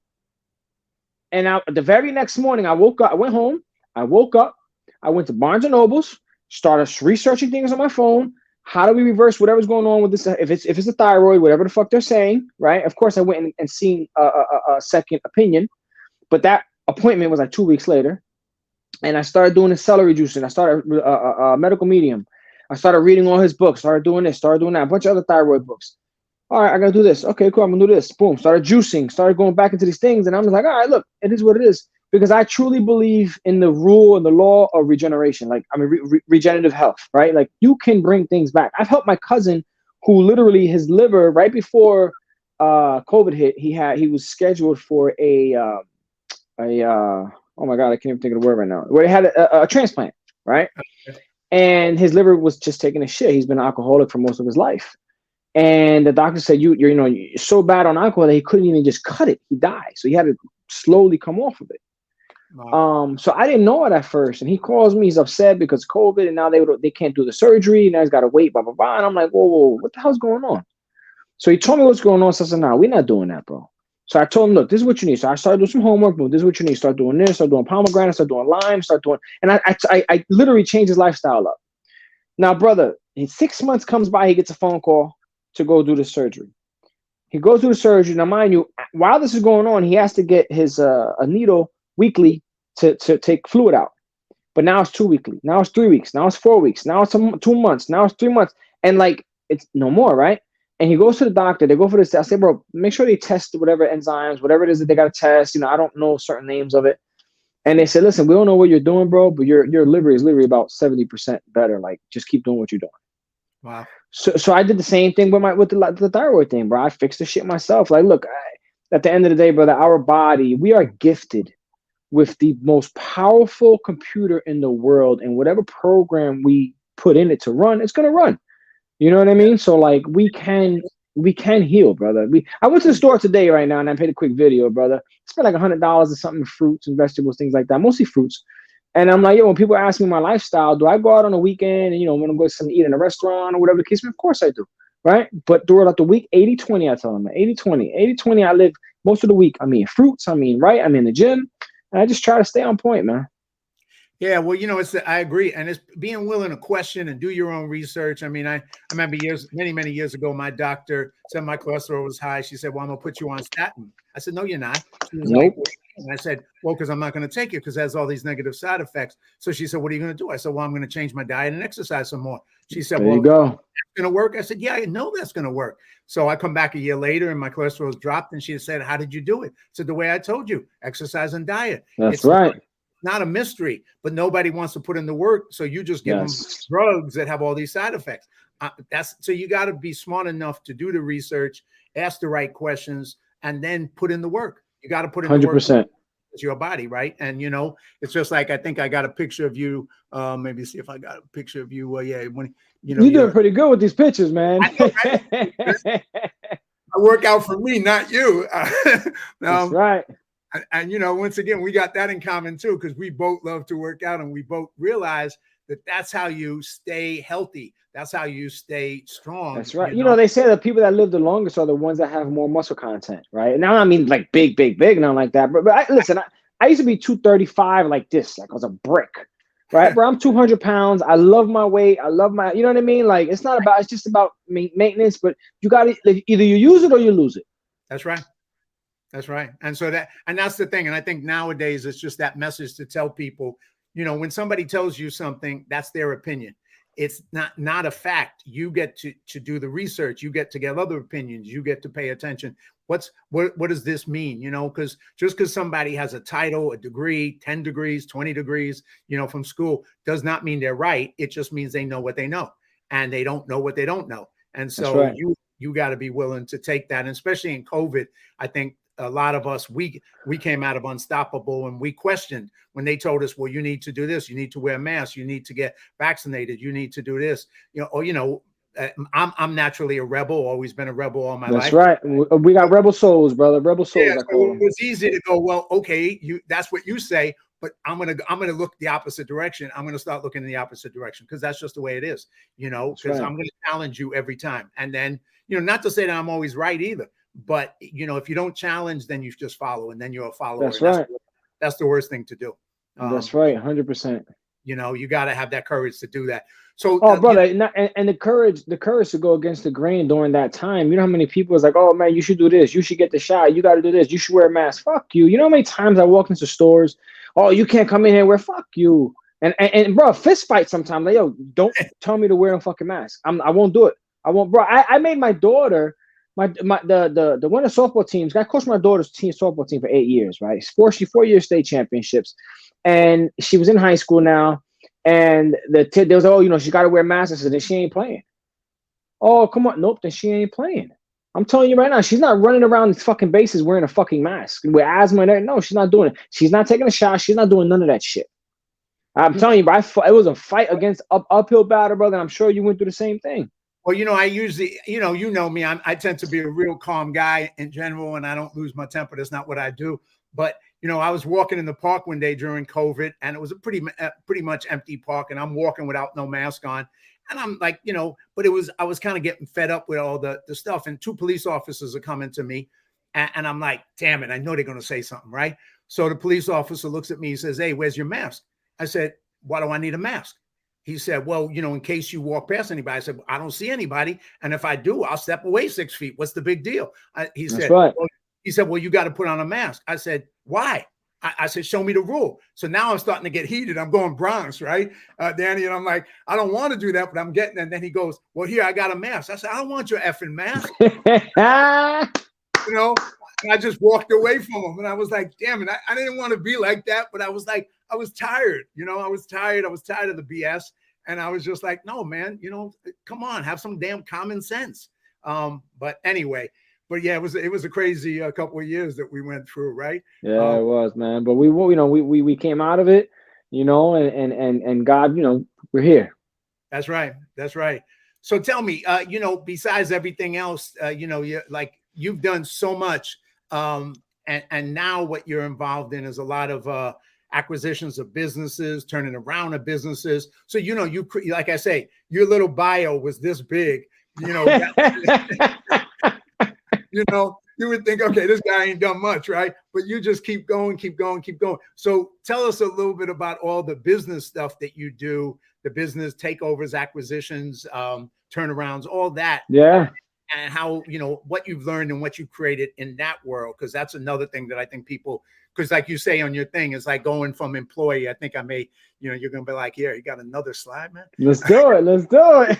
And the very next morning, I woke up, I went home, I woke up, I went to Barnes and Nobles, started researching things on my phone. How do we reverse whatever's going on with this? If it's a thyroid, whatever the fuck they're saying, right? Of course, I went and seen a second opinion, but that appointment was like 2 weeks later. And I started doing the celery juicing. I started medical medium. I started reading all his books. Started doing this. Started doing that. A bunch of other thyroid books. All right, I gotta do this. Okay, cool. I'm gonna do this. Boom. Started juicing. Started going back into these things, and I'm like, all right, look, it is what it is. Because I truly believe in the rule and the law of regeneration. Like, I mean, regenerative health, right? Like, you can bring things back. I've helped my cousin, who literally his liver right before COVID hit, he was scheduled for a oh my God, I can't even think of the word right now. Where they had a transplant, right? And his liver was just taking a shit. He's been an alcoholic for most of his life. And the doctor said, you're so bad on alcohol that he couldn't even just cut it. He died. So he had to slowly come off of it. Wow. So I didn't know it at first. And he calls me, he's upset because COVID, and now they can't do the surgery. Now he's got to wait, blah, blah, blah. And I'm like, whoa, what the hell's going on? So he told me what's going on. So I said, nah, we're not doing that, bro. So I told him, look, this is what you need. So I started doing some homework. Boom, this is what you need. Start doing this, start doing pomegranate, start doing lime, and I literally changed his lifestyle up. Now, brother, 6 months comes by, he gets a phone call to go do the surgery. He goes through the surgery. Now, mind you, while this is going on, he has to get his a needle weekly to take fluid out. But now it's 2 weekly. Now it's 3 weeks. Now it's 4 weeks. Now it's 2 months. Now it's 3 months. And like, it's no more, right? And he goes to the doctor. They go for this. I say, bro, make sure they test whatever enzymes, whatever it is that they got to test. I don't know certain names of it. And they said, listen, we don't know what you're doing, bro, but your liver is literally about 70% better. Like, just keep doing what you're doing. Wow. So I did the same thing with the thyroid thing, bro. I fixed the shit myself. Like, look, at the end of the day, brother, our body, we are gifted with the most powerful computer in the world, and whatever program we put in it to run, it's gonna run. You know what I mean? So like, we can heal, brother. I went to the store today right now, and I paid a quick video, brother. Spent like $100 or something, fruits and vegetables, things like that, mostly fruits. And I'm like, yo, when people ask me my lifestyle, do I go out on a weekend and, when I'm going to eat in a restaurant or whatever the case, of course I do, right? But throughout the week, 80-20, I tell them, 80-20. 80-20, I live most of the week. I'm eating fruits, I'm in the gym, and I just try to stay on point, man. Yeah, well, I agree. And it's being willing to question and do your own research. I mean, I remember many years ago, my doctor said my cholesterol was high. She said, well, I'm going to put you on statin. I said, no, you're not. She was nope. Like, and I said, well, because I'm not going to take it because it has all these negative side effects. So she said, what are you going to do? I said, well, I'm going to change my diet and exercise some more. She said, well, that's going to work. I said, yeah, I know that's going to work. So I come back a year later and my cholesterol has dropped. And she said, how did you do it? I said, the way I told you, exercise and diet. That's right. Not a mystery, but nobody wants to put in the work. So you just give them drugs that have all these side effects. So you got to be smart enough to do the research, ask the right questions, and then put in the work. You got to put in 100%. The work. It's your body, right? And it's just like, I think I got a picture of you. Maybe see if I got a picture of you. Yeah, when you're doing pretty good with these pictures, man. I know, right? I work out for me, not you. That's right. And once again, we got that in common too, because we both love to work out, and we both realize that that's how you stay healthy. That's how you stay strong. That's right. They say the people that live the longest are the ones that have more muscle content, right? Now, I mean, like big, not like that. But listen, I used to be 235 like this, like I was a brick. right, bro? I'm 200 pounds. I love my weight. I love my, you know what I mean? Like, it's not about, it's just about maintenance, but you got to, like, either you use it or you lose it. That's right. That's right. And so that's the thing. And I think nowadays it's just that message to tell people, when somebody tells you something, that's their opinion. It's not a fact. You get to do the research. You get to get other opinions. You get to pay attention. What does this mean? Because just because somebody has a title, a degree, 10 degrees, 20 degrees, from school does not mean they're right. It just means they know what they know, and they don't know what they don't know. And so right. you got to be willing to take that. And especially in COVID, I think a lot of us, we came out of Unstoppable, and we questioned when they told us, well, you need to do this, you need to wear a mask, you need to get vaccinated, you need to do this, I'm naturally a rebel, always been a rebel all my life. That's right. We got rebel souls, brother. Rebel souls. Yeah, so it was easy to go, well, okay, that's what you say, but I'm gonna look the opposite direction. I'm gonna start looking in the opposite direction, because that's just the way it is, because right. I'm gonna challenge you every time. And then, not to say that I'm always right either, but if you don't challenge, then you just follow, and then you're a follower. That's right. That's the worst thing to do. That's right, 100%. You got to have that courage to do that. So, brother, and the courage to go against the grain during that time. You know how many people is like, oh man, you should do this, you should get the shot, you got to do this, you should wear a mask. Fuck you. You know how many times I walk into stores, oh, you can't come in here, wear, fuck you. And bro, fist fight sometimes. Like, yo, don't tell me to wear a fucking mask. I won't do it. I won't, bro. I made my daughter. The one of the softball teams. I coached my daughter's softball team for 8 years, right? 4-year state championships, and she was in high school now. And they was, oh, she got to wear masks. I said, then she ain't playing. Oh, come on, nope, then she ain't playing. I'm telling you right now, she's not running around the fucking bases wearing a fucking mask with asthma and everything. No, she's not doing it. She's not taking a shot. She's not doing none of that shit. I'm telling you, bro, it was a fight against uphill battle, brother. And I'm sure you went through the same thing. Well, I usually, you know me, I tend to be a real calm guy in general, and I don't lose my temper. That's not what I do. But, I was walking in the park one day during COVID, and it was a pretty much empty park, and I'm walking without no mask on. And I'm like, but I was kind of getting fed up with all the stuff. And 2 police officers are coming to me, and I'm like, damn it, I know they're going to say something, right? So the police officer looks at me, he says, hey, where's your mask? I said, why do I need a mask? He said, well, in case you walk past anybody. I said, well, I don't see anybody. And if I do, I'll step away 6 feet. What's the big deal? He said, right. Well, you got to put on a mask. I said, why? I said, show me the rule. So now I'm starting to get heated. I'm going Bronx, right, Danny? And I'm like, I don't want to do that, but I'm getting it. And then he goes, well, here, I got a mask. I said, I don't want your effing mask. And I just walked away from him. And I was like, damn it, I didn't want to be like that. But I was like, I was tired. I was tired. I was tired of the BS. And I was just like, no, man, come on, have some damn common sense. But anyway, yeah, it was a crazy couple of years that we went through, right? Yeah, it was, man. But we came out of it, and God, we're here. That's right. That's right. So tell me, besides everything else, you've done so much, and now what you're involved in is a lot of acquisitions of businesses, turning around of businesses. So, you like I say, your little bio was this big, you would think, okay, this guy ain't done much, right? But you just keep going. So tell us a little bit about all the business stuff that you do, the business takeovers, acquisitions, turnarounds, all that. Yeah. And how, what you've learned and what you've created in that world. Because that's another thing that I think people, because like you say on your thing, it's like going from employee. I think I may, you're going to be like, here, you got another slide, man? Let's do it.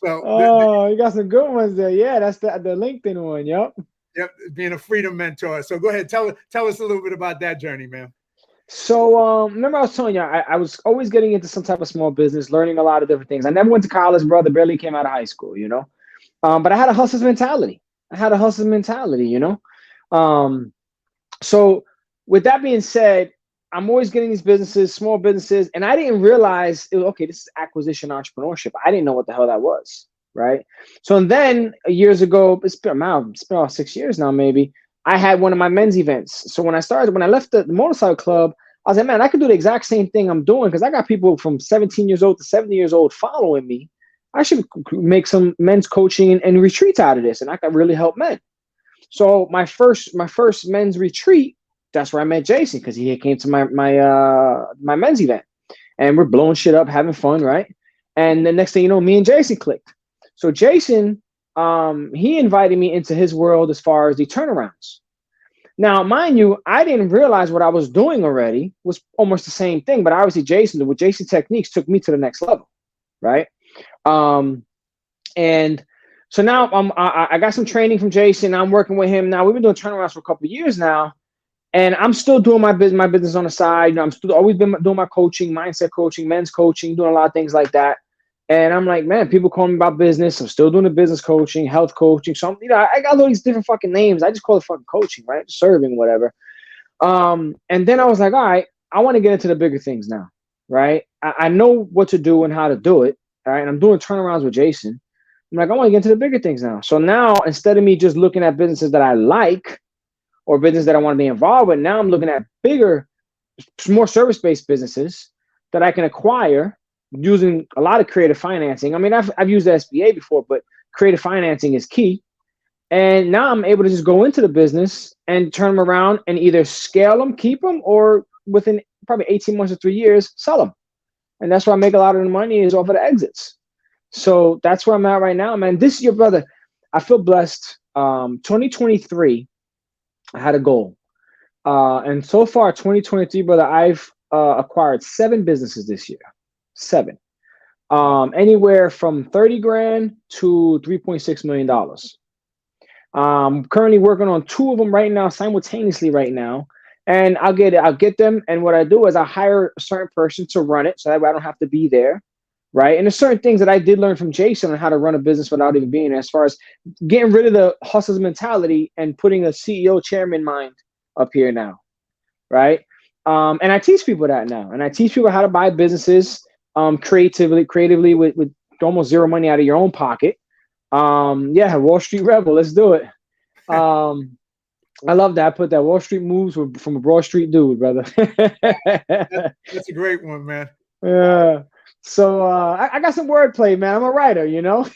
So, you got some good ones there. Yeah, that's the LinkedIn one. Yep, being a freedom mentor. So go ahead, tell us a little bit about that journey, man. So remember I was telling you, I was always getting into some type of small business, learning a lot of different things. I never went to college, brother, barely came out of high school, but I had a hustler's mentality. So with that being said, I'm always getting these businesses, small businesses, and I didn't realize, this is acquisition entrepreneurship. I didn't know what the hell that was, right? So then years ago, it's been about 6 years now, maybe, I had one of my men's events. So when I left the motorcycle club, I was like, man, I could do the exact same thing I'm doing because I got people from 17 years old to 70 years old following me. I should make some men's coaching and retreats out of this, and I could really help men. So my first men's retreat that's where I met Jason, because he came to my men's event, and we're blowing shit up, having fun, right? And the next thing you know, me and Jason clicked. So Jason, he invited me into his world as far as the turnarounds. Now, mind you, I didn't realize what I was doing already was almost the same thing, but obviously Jason, with Jason techniques, took me to the next level, right? And so now I got some training from Jason. I'm working with him now. We've been doing turnarounds for a couple of years now, and I'm still doing my business on the side. You know, I'm still always been doing my coaching, mindset coaching, men's coaching, doing a lot of things like that. And I'm like, man, people call me about business. I'm still doing the business coaching, health coaching. So I got all these different fucking names. I just call it fucking coaching, right? Serving, whatever. And then I was like, all right, I want to get into the bigger things now, right? I know what to do and how to do it. All right. And I'm doing turnarounds with Jason. I'm like, I want to get into the bigger things now. So now, instead of me just looking at businesses that I like or business that I want to be involved with, now I'm looking at bigger, more service-based businesses that I can acquire using a lot of creative financing. I mean, I've used the SBA before, but creative financing is key. And now I'm able to just go into the business and turn them around and either scale them, keep them, or within probably 18 months or 3 years, sell them. And that's where I make a lot of the money, is off of the exits. So that's where I'm at right now, man. This year, brother, I feel blessed. 2023, I had a goal. And so far, 2023, brother, I've acquired 7 businesses this year. 7. Anywhere from 30 grand to $3.6 million. I'm currently working on 2 of them right now, simultaneously right now. And I'll get them. And what I do is I hire a certain person to run it, so that way I don't have to be there. Right. And there's certain things that I did learn from Jason on how to run a business without even being there, as far as getting rid of the hustler's mentality and putting a CEO chairman mind up here now. Right. And I teach people that now. And I teach people how to buy businesses creatively with almost zero money out of your own pocket. Yeah, Wall Street Rebel. Let's do it. I love that. I put that Wall Street moves from a Broad Street dude, brother. That's a great one, man. Yeah. So I got some wordplay, man. I'm a writer, you know.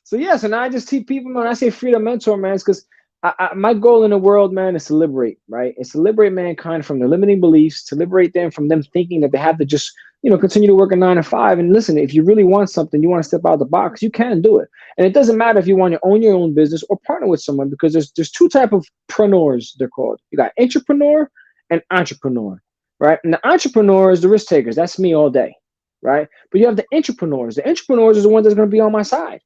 So yeah, so now I just teach people, man. I say freedom mentor, man, because my goal in the world, man, is to liberate, right? It's to liberate mankind from their limiting beliefs, to liberate them from them thinking that they have to just, continue to work a 9 to 5. And listen, if you really want something, you want to step out of the box, you can do it. And it doesn't matter if you want to own your own business or partner with someone, because there's 2 types of preneurs, they're called. You got entrepreneur and entrepreneur, right? And the entrepreneur is the risk takers. That's me all day, right? But you have the entrepreneurs. The entrepreneurs are the ones that's going to be on my side.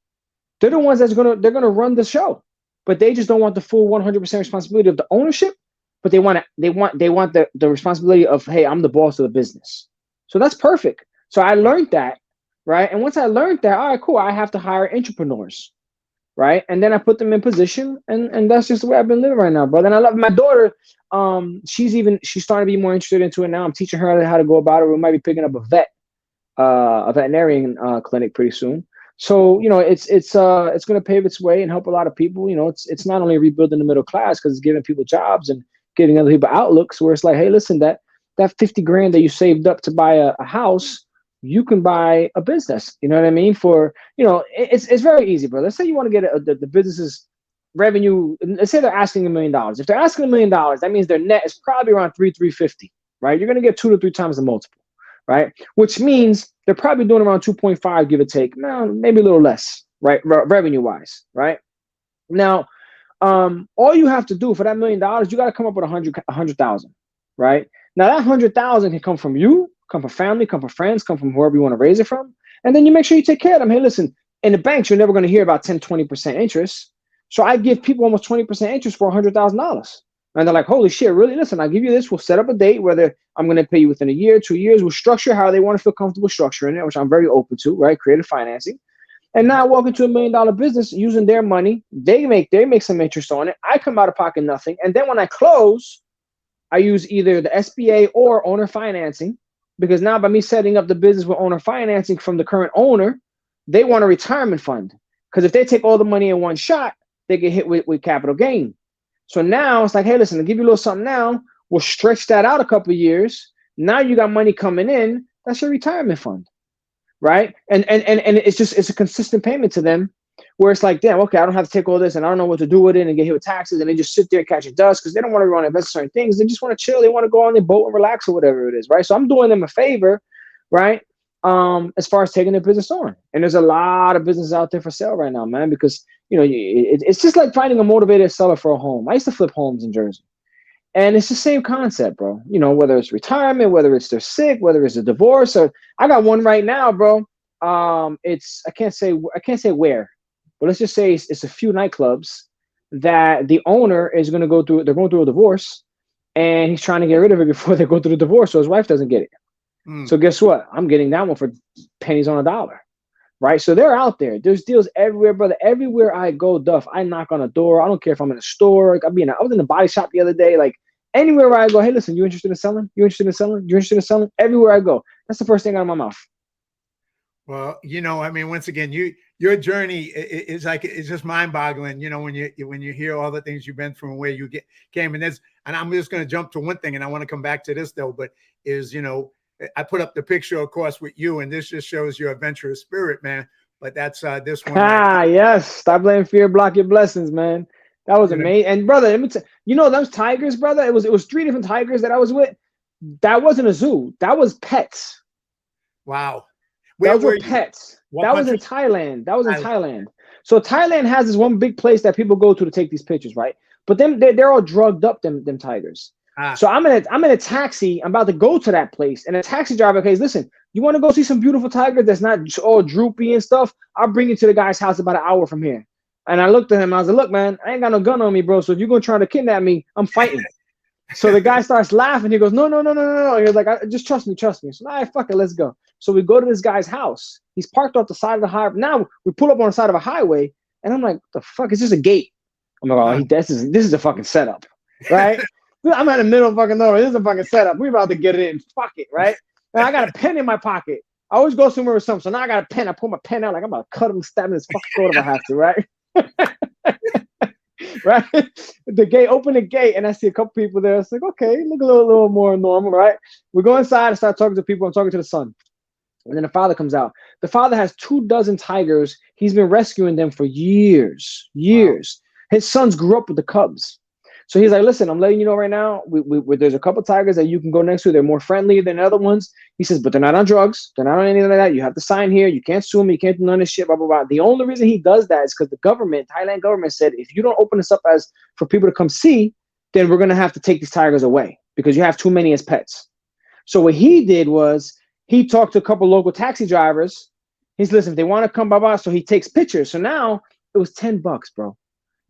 They're the ones they're going to run the show. But they just don't want the full 100% responsibility of the ownership, but they want the responsibility of, hey, I'm the boss of the business. So that's perfect. So I learned that, right? And once I learned that, all right, cool, I have to hire entrepreneurs, right? And then I put them in position, and that's just the way I've been living right now, brother. And I love my daughter. She's starting to be more interested into it now. I'm teaching her how to go about it. We might be picking up a veterinarian clinic pretty soon. So, it's going to pave its way and help a lot of people. It's not only rebuilding the middle class, because it's giving people jobs and giving other people outlooks where it's like, hey, listen, that 50 grand that you saved up to buy a house, you can buy a business. You know what I mean? For, it's very easy, bro. Let's say you want to get the business's revenue. Let's say they're asking $1 million. If they're asking $1 million, that means their net is probably around 350, right? You're going to get 2 to 3 times the multiple. Right, which means they're probably doing around 2.5, give or take. Now, maybe a little less, right? Revenue wise, right? Now, all you have to do for that $1 million, you got to come up with 100,000, right? Now, that 100,000 can come from you, come from family, come from friends, come from whoever you want to raise it from, and then you make sure you take care of them. Hey, listen, in the banks, you're never going to hear about 10, 20% interest. So I give people almost 20% interest for $100,000. And they're like, holy shit, really? Listen, I'll give you this. We'll set up a date, whether I'm going to pay you within a year, 2 years. We'll structure how they want to feel comfortable structuring it, which I'm very open to, right? Creative financing. And now I walk into $1 million business using their money. They make some interest on it. I come out of pocket nothing. And then when I close, I use either the SBA or owner financing, because now by me setting up the business with owner financing from the current owner, they want a retirement fund. Because if they take all the money in one shot, they get hit with capital gain. So now it's like, hey, listen, I'll give you a little something now. We'll stretch that out a couple of years. Now you got money coming in. That's your retirement fund, right? And it's a consistent payment to them. where it's like, damn, okay, I don't have to take all this and I don't know what to do with it and get hit with taxes, and they just sit there catching dust because they don't want to run invest in certain things. They just want to chill. They want to go on their boat and relax or whatever it is, right? So I'm doing them a favor, right? As far as taking their business on. And there's a lot of businesses out there for sale right now, man, because it's just like finding a motivated seller for a home. I used to flip homes in Jersey. And it's the same concept, bro. Whether it's retirement, whether it's they're sick, whether it's a divorce, or I got one right now, bro. It's I can't say where, but let's just say it's a few nightclubs that the owner is going to go through. They're going through a divorce, and he's trying to get rid of it before they go through the divorce, so his wife doesn't get it. So guess what? I'm getting that one for pennies on a dollar, right? So they're out there. There's deals everywhere, brother. Everywhere I go, Duff, I knock on a door. I don't care if I'm in a store. I was in a body shop the other day, like. Anywhere where I go, hey, listen, you interested in selling? You interested in selling? You interested in selling? Everywhere I go, that's the first thing out of my mouth. Well, once again, your journey is like, it's just mind-boggling. When you hear all the things you've been through and where you came, and I'm just going to jump to one thing, and I want to come back to this though. But I put up the picture, of course, with you, and this just shows your adventurous spirit, man. But that's this one. Right. Yes, stop letting fear block your blessings, man. That was amazing. And brother, let me tell those tigers, brother. It was 3 different tigers that I was with. That wasn't a zoo. That was pets. Wow. Those were pets. That was in Thailand. Thailand. So Thailand has this one big place that people go to take these pictures, right? But they're all drugged up, them tigers. So I'm in a taxi. I'm about to go to that place, and a taxi driver says, "Listen, you want to go see some beautiful tigers that's not all droopy and stuff? I'll bring you to the guy's house about an hour from here." And I looked at him. I was like, "Look, man, I ain't got no gun on me, bro. So if you're gonna try to kidnap me, I'm fighting." So the guy starts laughing. He goes, "No, no, no, no, no, no." He was like, "Just trust me, trust me." So, all right, fuck it, let's go. So we go to this guy's house. He's parked off the side of the highway. Now we pull up on the side of a highway, and I'm like, "What the fuck? It's just a gate." I'm like, "Oh, this is a fucking setup, right?" I'm in the middle of fucking nowhere. This is a fucking setup. We're about to get it in. Fuck it, right? And I got a pen in my pocket. I always go somewhere with something. So now I got a pen. I pull my pen out like I'm about to cut him, stab him in his fucking throat if I have to, right? Right? Open the gate, and I see a couple people there. It's like, okay, look a little more normal, right? We go inside and start talking to people. I'm talking to the son. And then the father comes out. The father has 24 tigers. He's been rescuing them for years. Wow. His sons grew up with the cubs. So he's like, "Listen, I'm letting you know right now, there's a couple tigers that you can go next to. They're more friendly than other ones." He says, "But they're not on drugs. They're not on anything like that. You have to sign here. You can't sue them. You can't do none of this shit, blah, blah, blah." The only reason he does that is because the Thailand government said, if you don't open this up as for people to come see, then we're going to have to take these tigers away because you have too many as pets. So what he did was he talked to a couple local taxi drivers. He's, "Listen, if they want to come, blah, blah." So he takes pictures. So now it was $10, bro.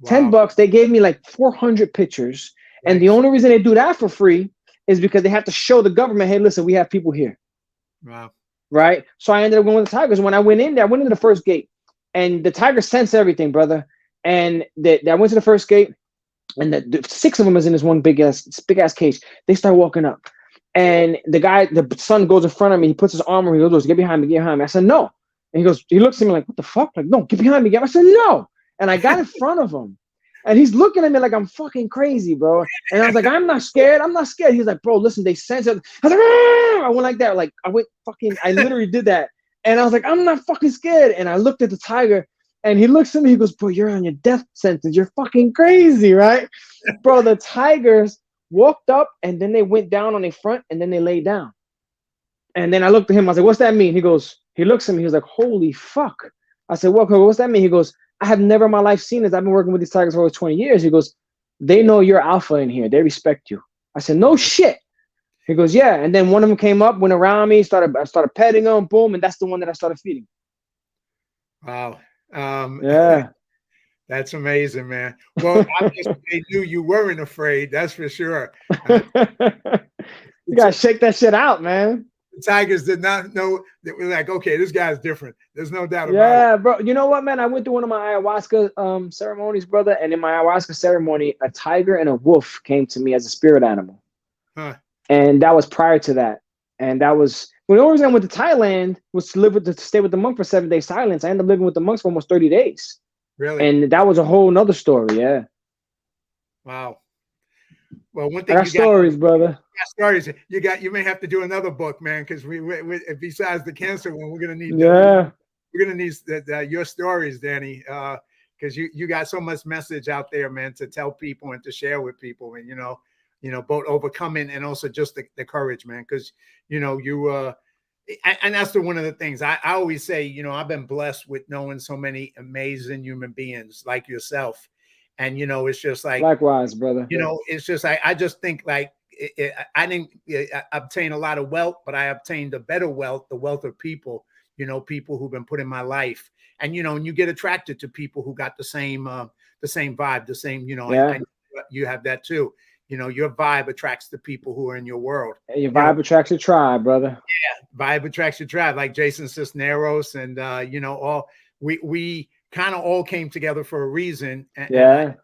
Wow. $10. They gave me like 400 pictures. Nice. And the only reason they do that for free is because they have to show the government, "Hey, listen, we have people here." Wow. Right? So I ended up going with the tigers. When I went in there, I went into the first gate, and the tiger sense everything, brother. And I went to the first gate, and the 6 of them is in this one big ass cage. They start walking up. And the son goes in front of me. He puts his arm around me. He goes, "Get behind me, get behind me." I said, "No." And he looks at me like, "What the fuck?" Like, "No, get behind me." I said, "No." And I got in front of him, and he's looking at me like I'm fucking crazy, bro. And I was like, "I'm not scared. I'm not scared." He's like, "Bro, listen, they sense it." I was like, "Argh!" I went like that. Like I literally did that. And I was like, "I'm not fucking scared." And I looked at the tiger, and he looks at me. He goes, "Bro, you're on your death sentence. You're fucking crazy, right?" Bro, the tigers walked up, and then they went down on their front, and then they laid down. And then I looked at him. I was like, "What's that mean?" He looks at me. He was like, "Holy fuck." I said, "What's that mean?" He goes, "I have never in my life seen this. I've been working with these tigers for over 20 years. He goes, "They know you're alpha in here. They respect you." I said, "No shit." He goes, "Yeah." And then one of them came up, went around me, I started petting him, boom, and that's the one that I started feeding. Wow. Yeah. That's amazing, man. Well, obviously they knew you weren't afraid. That's for sure. You gotta shake that shit out, man. The tigers did not know that we're like, okay, this guy's different. There's no doubt about it. Yeah, bro. You know what, man? I went through one of my ayahuasca ceremonies, brother, and in my ayahuasca ceremony, a tiger and a wolf came to me as a spirit animal. Huh. And that was prior to that. And that was the only reason I went to Thailand was to stay with the monk for 7 days silence. I ended up living with the monks for almost 30 days. Really? And that was a whole nother story, yeah. Wow. Well, one thing I got stories, brother. Stories. You may have to do another book, man, because we besides the cancer one, we're gonna need. Yeah. we're gonna need your stories, Danny, because you got so much message out there, man, to tell people and to share with people, and both overcoming and also just the courage, man, because you and that's one of the things I always say. I've been blessed with knowing so many amazing human beings like yourself, and it's just like, likewise, brother. It's just I just think like I didn't obtain a lot of wealth, but I obtained a better wealth, the wealth of people. People who've been put in my life, and and you get attracted to people who got the same vibe, the same. Yeah. You have that too. Your vibe attracts the people who are in your world. And your vibe attracts your tribe, brother. Yeah, vibe attracts your tribe, like Jason Cisneros, and all we kind of all came together for a reason. And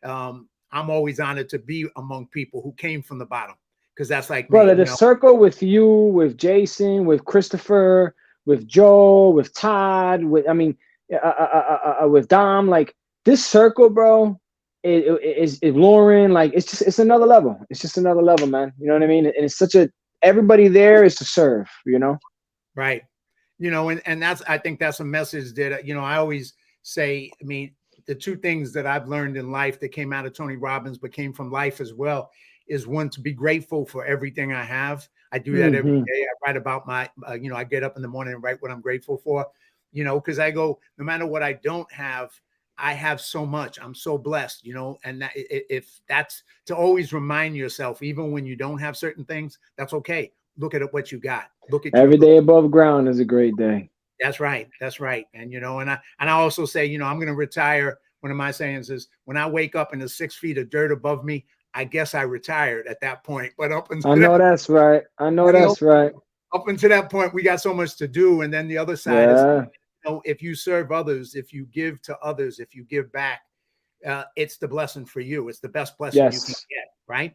I'm always honored to be among people who came from the bottom, because that's like brother. The circle with you, with Jason, with Christopher, with Joe, with Todd, with Dom, like this circle, bro. Is Lauren, like it's another level. It's just another level, man. You know what I mean? And it's everybody there is to serve, Right. And I think that's a message that, I always say, I mean, the two things that I've learned in life that came out of Tony Robbins, but came from life as well, is one, to be grateful for everything I have. I do that every day. I write about my, I get up in the morning and write what I'm grateful for, because I go, no matter what I don't have, I have so much. I'm so blessed, and that, if that's to always remind yourself, even when you don't have certain things, that's okay. Look at what you got. Look at every day above ground is a great day. That's right. That's right. And and I also say, I'm going to retire. One of my sayings is, when I wake up and there's 6 feet of dirt above me, I guess I retired at that point. But up until that's right. I know that's right. Up until that point, we got so much to do. And then the other side is, if you serve others, if you give to others, if you give back, it's the blessing for you. It's the best blessing you can get, right?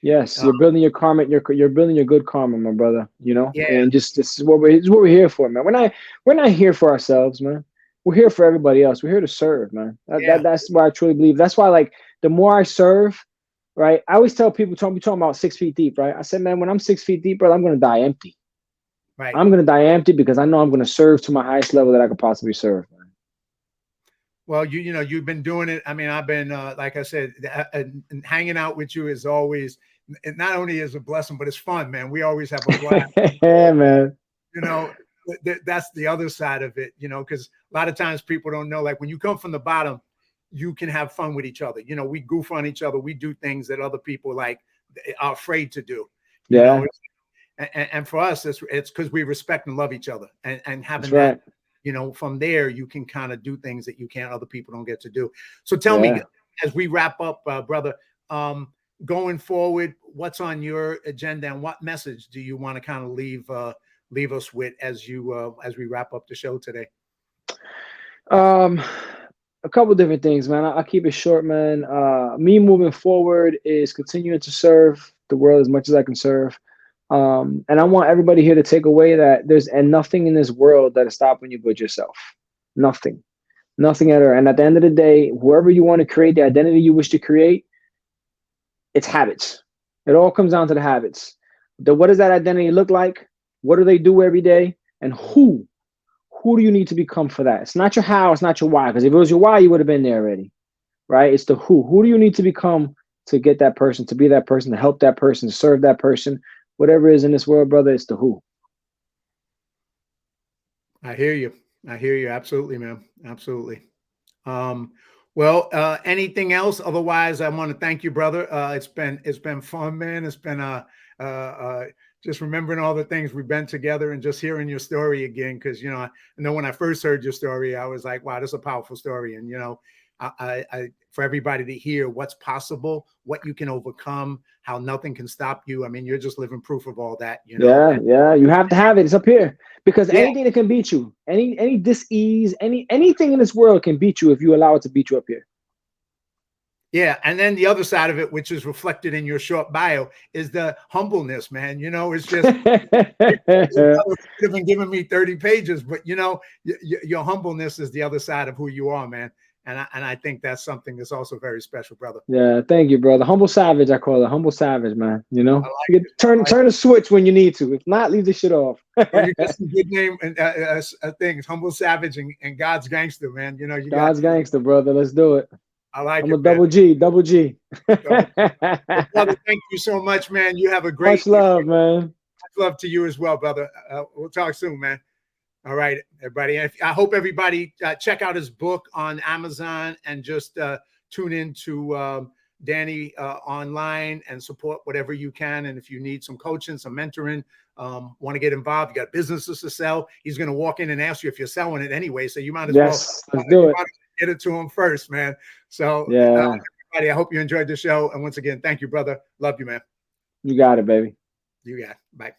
Yes, you're building your karma. You're building your good karma, my brother. Yeah. And this is what we're here for, man. We're not here for ourselves, man. We're here for everybody else. We're here to serve, man. That's why I truly believe. That's why, like, the more I serve, right? I always tell people, we talking about 6 feet deep, right? I said, man, when I'm 6 feet deep, brother, I'm going to die empty. Right. I'm going to die empty because I know I'm going to serve to my highest level that I could possibly serve, man. Well, you've been doing it. I mean, I've been, like I said, hanging out with you is always, it not only is a blessing, but it's fun, man. We always have a blast. Yeah, man. That's the other side of it, because a lot of times people don't know, like, when you come from the bottom, you can have fun with each other. We goof on each other. We do things that other people are afraid to do. And for us, it's because we respect and love each other, and having that, from there, you can kind of do things that other people don't get to do. So tell me, as we wrap up, brother, going forward, what's on your agenda, and what message do you want to kind of leave us with as we wrap up the show today? A couple different things, man. I'll keep it short, man. Me moving forward is continuing to serve the world as much as I can serve. And I want everybody here to take away that there's nothing in this world that is stopping you but yourself. Nothing at all. And at the end of the day, whoever you want to create, the identity you wish to create, it's habits. It all comes down to the habits. What does that identity look like? What do they do every day? And who do you need to become for that? It's not your how, it's not your why. Because if it was your why, you would have been there already, right? It's the who. Who do you need to become to get that person, to be that person, to help that person, to serve that person? Whatever is in this world, brother, it's the who. I hear you. Absolutely, man. Absolutely. Well, anything else? Otherwise, I want to thank you, brother. It's been fun, man. It's been just remembering all the things we've been together, and just hearing your story again. Because I know when I first heard your story, I was like, wow, this is a powerful story. And I for everybody to hear what's possible, what you can overcome, how nothing can stop you. I mean, you're just living proof of all that. Yeah. You have to have it. It's up here, because anything that can beat you, any dis-ease, anything in this world can beat you if you allow it to beat you up here. Yeah, and then the other side of it, which is reflected in your short bio, is the humbleness, man. It's just you've been giving me 30 pages, but your humbleness is the other side of who you are, man. And I think that's something that's also very special, brother. Yeah, thank you, brother. Humble savage, I call it. Humble savage, man. You know, I like you can turn the switch when you need to. If not, leave the shit off. Well, you got some good name and things, Humble Savage and God's Gangster, man. You know, you got God's gangster, brother. Let's do it. I like I'm it, a man. double G, double G. Well, brother, thank you so much, man. You have a great Much love, man. Much love to you as well, brother. We'll talk soon, man. All right, everybody. I hope everybody check out his book on Amazon and just tune in to Danny online and support whatever you can. And if you need some coaching, some mentoring, want to get involved, you got businesses to sell, he's going to walk in and ask you if you're selling it anyway. So you might as well let's do it. Get it to him first, man. So yeah, everybody, I hope you enjoyed the show. And once again, thank you, brother. Love you, man. You got it, baby. You got it. Bye.